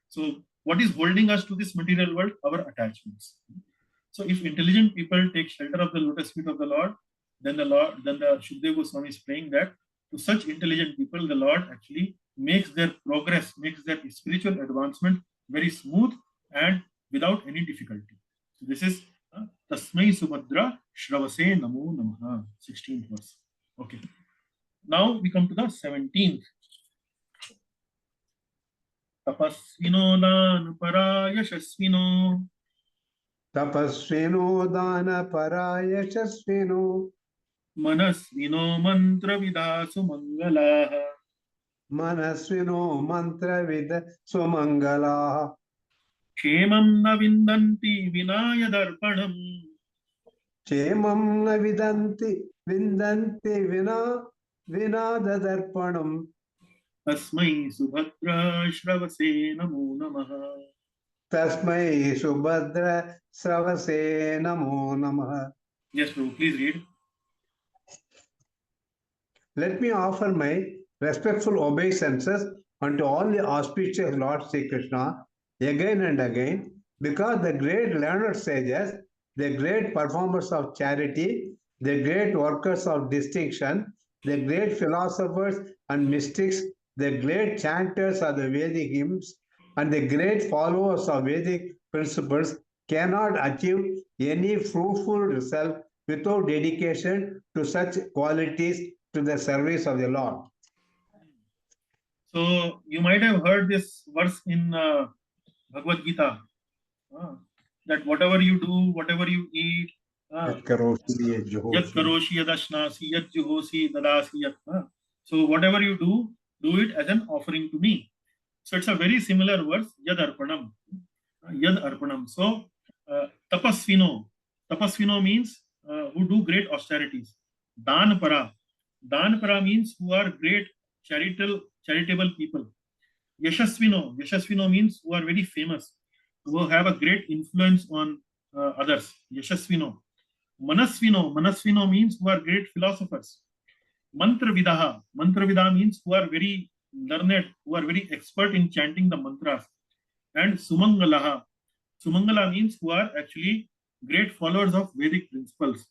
So what is holding us to this material world? Our attachments. So if intelligent people take shelter of the lotus feet of the Lord, then the Shukdev Goswami is praying that to such intelligent people, the Lord actually makes their progress, makes their spiritual advancement very smooth and without any difficulty. So this is Tasmai Subhadra Shravase Namo Namaha, 16th verse. Okay. Now we come to the 17th. Tapasvino Dan Paraya Shasvino. Tapasvino Dana Parayashasvino Manasvino Mantra Vidasu Mangalaha. Manasvino Mantra Vida Sumangalaha Kshemam na vindanti vinaya darpanam. Kshemam na vidanti Vinadadarpanam Tasmai Subhadra Shravase Namo Namaha. Tasmai Subhadra Sravase Namo Namaha. Yes, Prabhu, please read. Let me offer my respectful obeisances unto all the auspicious Lord Sri Krishna again and again, because the great learned sages, the great performers of charity, the great workers of distinction, the great philosophers and mystics, the great chanters of the Vedic hymns, and the great followers of Vedic principles cannot achieve any fruitful result without dedication to such qualities to the service of the Lord. So you might have heard this verse in Bhagavad Gita, that whatever you do, whatever you eat, yat karoshi yadashnasi yat juhosi dadasi yat. So whatever you do it as an offering to me. So it's a very similar verse, yad arpanam. Yad arpanam. So tapasvino. Tapasvino means who do great austerities. Dan para. Dan para means who are great charitable people. Yashasvino. Yashasvino means who are very famous, who have a great influence on others. Yashasvino. Manasvino. Manasvino means who are great philosophers. Mantra vidaha. Mantra vida means who are very learned, who are very expert in chanting the mantras. And Sumangalaha. Sumangala means who are actually great followers of Vedic principles.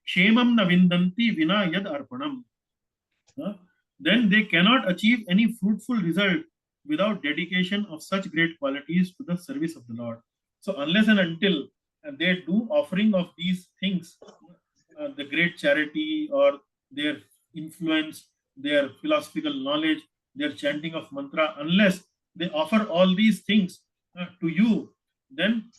Shemam na vindanti vina yad arpanam. Then they cannot achieve any fruitful result without dedication of such great qualities to the service of the Lord. So unless and until they do offering of these things, the great charity or their influence, their philosophical knowledge, their chanting of mantra, unless they offer all these things to you, then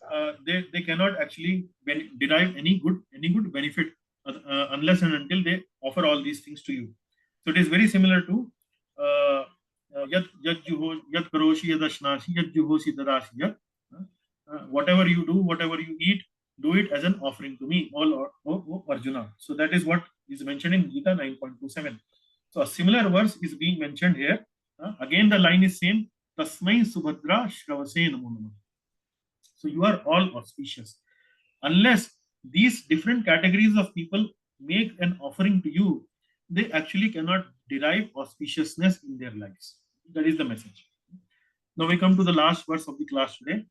they cannot actually derive any good benefit unless and until they offer all these things to you. So it is very similar to yat karoshi yadashnashi yat juhosi dadashi yat. Whatever you do, whatever you eat, do it as an offering to me, all Arjuna. So that is what is mentioned in Gita 9.27. So a similar verse is being mentioned here. Again, the line is same. Tasmai subhadra shravase namo namah. So you are all auspicious. Unless these different categories of people make an offering to you, they actually cannot derive auspiciousness in their lives. That is the message. Now we come to the last verse of the class today.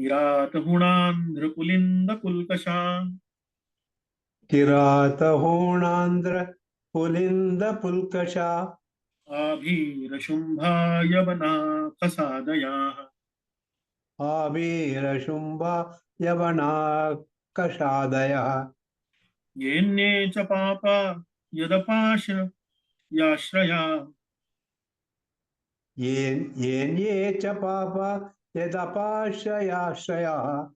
Kiratahunandra pulinda pulkasha. Kiratahunandra pulinda pulkasha. Abhirashumbha yavana kasadaya. Abhirashumbha yavana kashadaya. Yenne cha papa yadapasha yashraya. Yenye cha papa yadapashayashraya.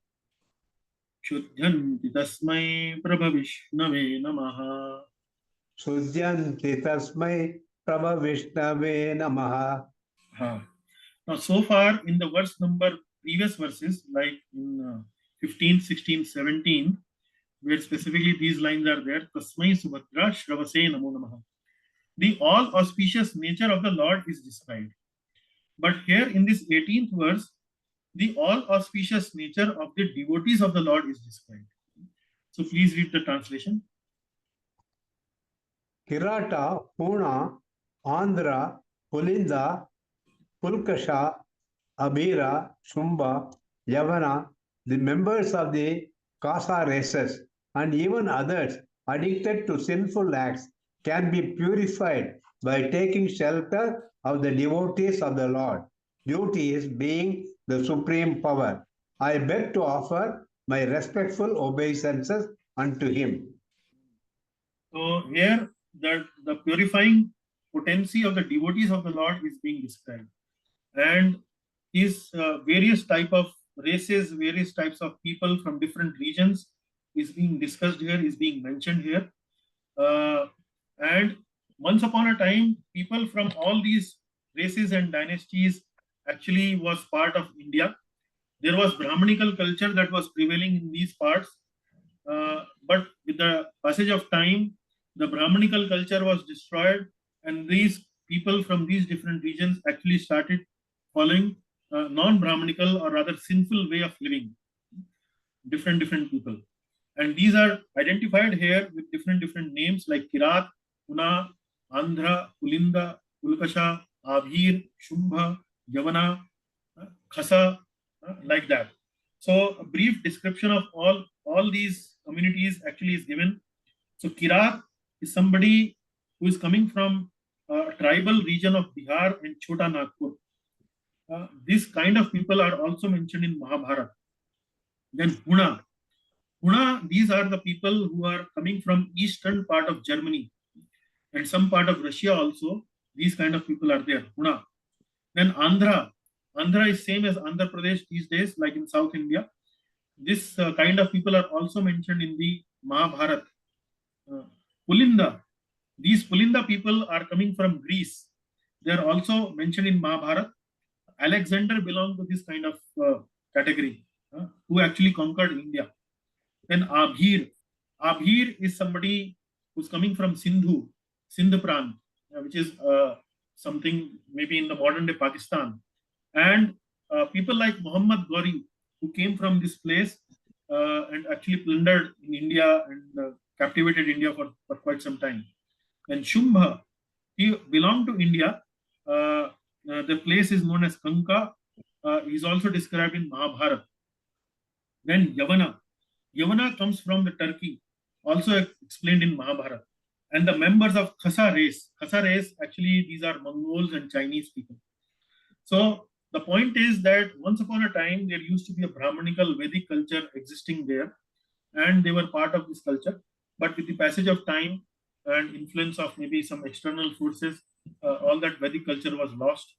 Shuddhanti tasmai prabhavishnave namaha. Sudhyanti tasmai prabhavishnave namaha. Now, so far in the previous verses, like in 15, 16, 17, where specifically these lines are there, Tasmai Subhadra Shravase Namo Namaha. The all auspicious nature of the Lord is described. But here in this 18th verse, the all auspicious nature of the devotees of the Lord is described. So please read the translation. Kirata, Puna, Andhra, Pulinda, Pulkasha, Abhira, Shumba, Yavana, the members of the Kasa races, and even others addicted to sinful acts can be purified by taking shelter of the devotees of the Lord. Duty being the supreme power. I beg to offer my respectful obeisances unto him. So here the purifying potency of the devotees of the Lord is being described. And his various type of races, various types of people from different regions is being discussed here, is being mentioned here. And once upon a time, people from all these races and dynasties actually was part of India. There was Brahmanical culture that was prevailing in these parts. But with the passage of time, the Brahmanical culture was destroyed, and these people from these different regions actually started following non-Brahmanical or rather sinful way of living. Different people. And these are identified here with different names like Kirat, Puna, Andhra, Pulinda, Pulkasha, Abhir, Shumbha, Yavana, Khasa, like that. So a brief description of all these communities actually is given. So Kirat is somebody who is coming from a tribal region of Bihar and Chota Nagpur. This kind of people are also mentioned in Mahabharata. Then Huna, these are the people who are coming from eastern part of Germany and some part of Russia also. These kind of people are there, Huna. Then Andhra is same as Andhra Pradesh these days, like in South India. This kind of people are also mentioned in the Mahabharata. Pulinda, these Pulinda people are coming from Greece. They are also mentioned in Mahabharata. Alexander belonged to this kind of category, who actually conquered India. Then Abhir is somebody who's coming from Sindhpran, which is something maybe in the modern day Pakistan. And people like Muhammad Ghori, who came from this place and actually plundered in India and captivated India for quite some time. And Shumbha, he belonged to India. The place is known as Kanka. He's also described in Mahabharata. Then Yavana comes from the Turkey, also explained in Mahabharata. And the members of Khasa race, actually these are Mongols and Chinese people. So the point is that once upon a time, there used to be a Brahmanical Vedic culture existing there, and they were part of this culture. But with the passage of time and influence of maybe some external forces, all that Vedic culture was lost,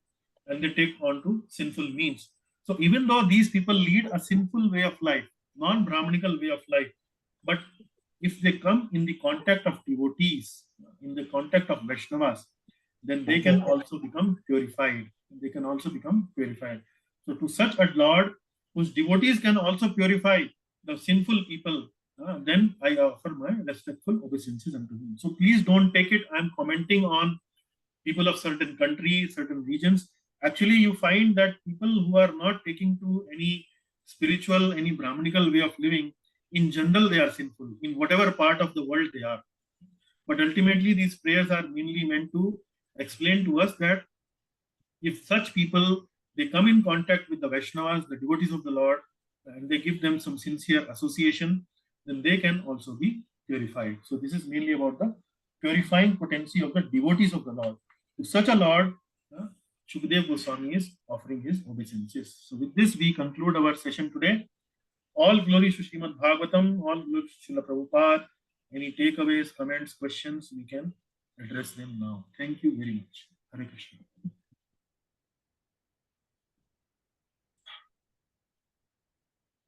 and they take on to sinful means. So even though these people lead a sinful way of life, non-Brahmanical way of life, but if they come in the contact of devotees, in the contact of Vaishnavas, then they can also become purified. They can also become purified. So to such a Lord, whose devotees can also purify the sinful people, then I offer my respectful obeisances unto him. So please don't take it, I'm commenting on people of certain countries, certain regions. Actually, you find that people who are not taking to any spiritual, any Brahmanical way of living, in general, they are sinful in whatever part of the world they are. But ultimately, these prayers are mainly meant to explain to us that if such people, they come in contact with the Vaishnavas, the devotees of the Lord, and they give them some sincere association, then they can also be purified. So this is mainly about the purifying potency of the devotees of the Lord. To such a Lord, Shukdev Goswami is offering his obeisances. So with this, we conclude our session today. All glory to Srimad Bhagavatam, all glory to Srila Prabhupada. Any takeaways, comments, questions, we can address them now. Thank you very much. Hare Krishna.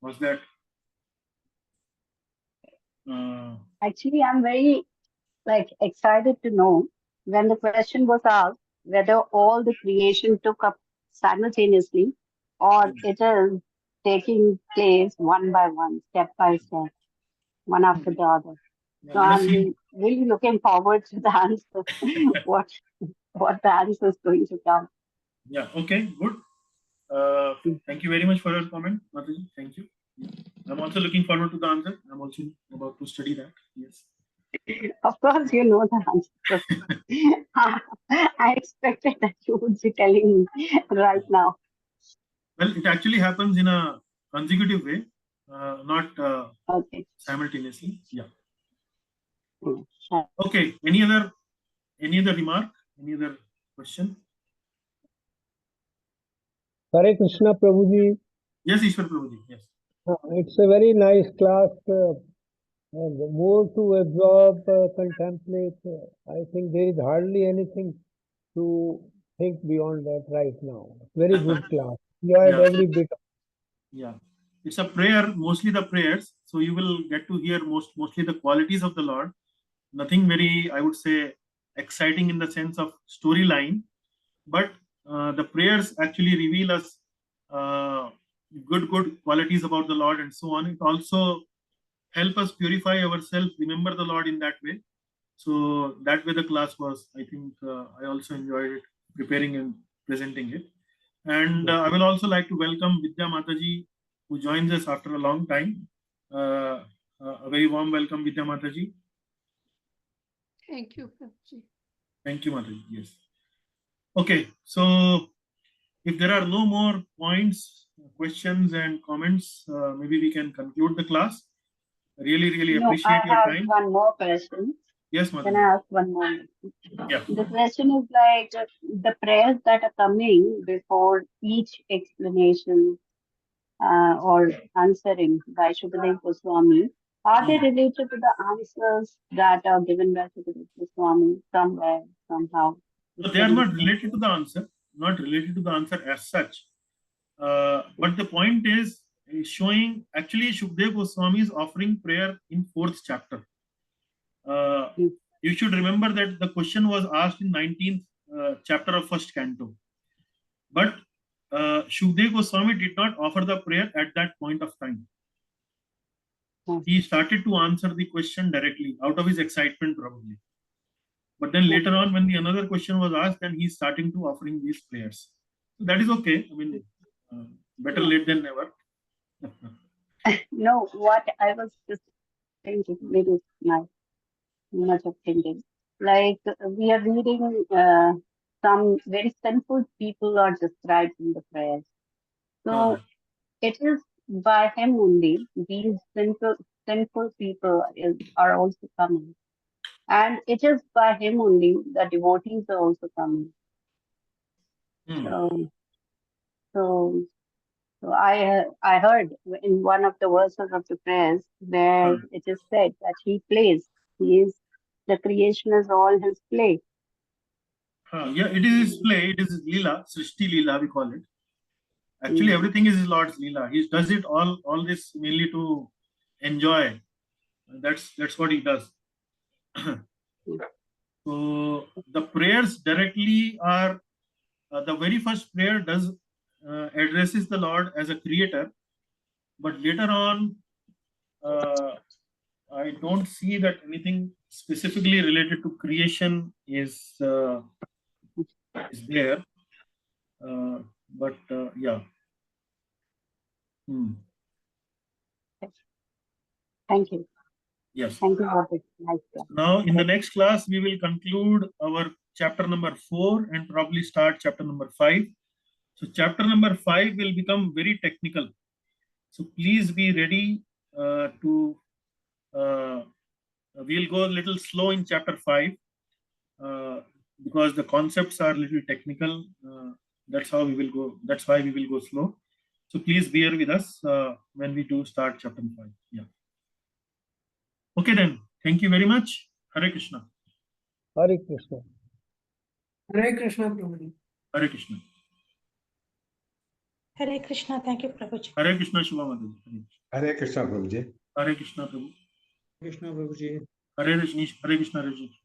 Was that? Actually, I'm very excited to know when the question was asked whether all the creation took up simultaneously or it is taking place one by one, step by step, one after the other. So I'm really looking forward to the answer, what the answer is going to come. Yeah, okay, good. Thank you very much for your comment, Mataji. Thank you. Yeah. I'm also looking forward to the answer. I'm also about to study that. Yes. Of course, you know the answer. I expected that you would be telling me right now. Well, it actually happens in a consecutive way, not Okay. simultaneously. Yeah. Sure. Okay. Any other remark? Any other question? Hare Krishna, Prabhuji. Yes, Ishwar Prabhuji. Yes. It's a very nice class. And more to absorb, contemplate. I think there is hardly anything to think beyond that right now. Very good class. Enjoyed every bit. Yeah. It's a prayer, mostly the prayers. So you will get to hear mostly the qualities of the Lord. Nothing very, I would say, exciting in the sense of storyline, but the prayers actually reveal us good qualities about the Lord and so on. It also help us purify ourselves, remember the Lord in that way. So that way the class was, I think, I also enjoyed it, preparing and presenting it. And I will also like to welcome Vidya Mataji, who joins us after a long time. A very warm welcome, Vidya Mataji. Thank you, Prabhuji. Thank you, Mataji. Yes. Okay, so if there are no more points questions and comments, maybe we can conclude the class. Really No, appreciate I your have time. one more question. Yes, Can Madhu. I ask one more? Yeah. The question is like the prayers that are coming before each explanation or answering by Shukadeva Goswami, are they related to the answers that are given by Shukadeva Goswami somewhere, somehow? So they are not related to the answer, not related to the answer as such. But the point is showing actually Shukdev Goswami is offering prayer in 4th chapter. You should remember that the question was asked in 19th chapter of 1st canto. But Shukdev Goswami did not offer the prayer at that point of time. He started to answer the question directly out of his excitement probably. But then later on when the another question was asked, then he's starting to offering these prayers. So that is okay. I mean, better late than never. No, what I was just thinking, maybe it's not much of thinking. Like we are reading some very sinful people are described in the prayers. So it is by him only these sinful people are also coming. And it is by him only the devotees are also coming. So I heard in one of the verses of the prayers where it is said that he plays. He is the creation is all his play. Yeah, it is his play. It is his Leela, Srishti Leela, we call it. Actually, everything is his Lord's Leela. He does it all this mainly to enjoy. That's what he does. So the prayers directly are the very first prayer does addresses the Lord as a creator, but later on I don't see that anything specifically related to creation is there. But yeah. Thank you. Yes. Thank you for this nice class. Now, in the next class, we will conclude our chapter number 4 and probably start chapter number 5. So, chapter number 5 will become very technical. So, please be ready to. We'll go a little slow in chapter 5 because the concepts are a little technical. That's how we will go. That's why we will go slow. So, please bear with us when we do start chapter 5. Yeah. Okay, then. Thank you very much. Hare Krishna. Hare Krishna. Hare Krishna, Prabhuji. Hare Krishna. Hare Krishna. Thank you, Prabhuji. Hare Krishna, Shubha Mataji. Hare Krishna, Prabhuji. Hare Krishna, Prabhu. Krishna, Prabhuji. Hare Krishna, Hare Krishna, Rajesh.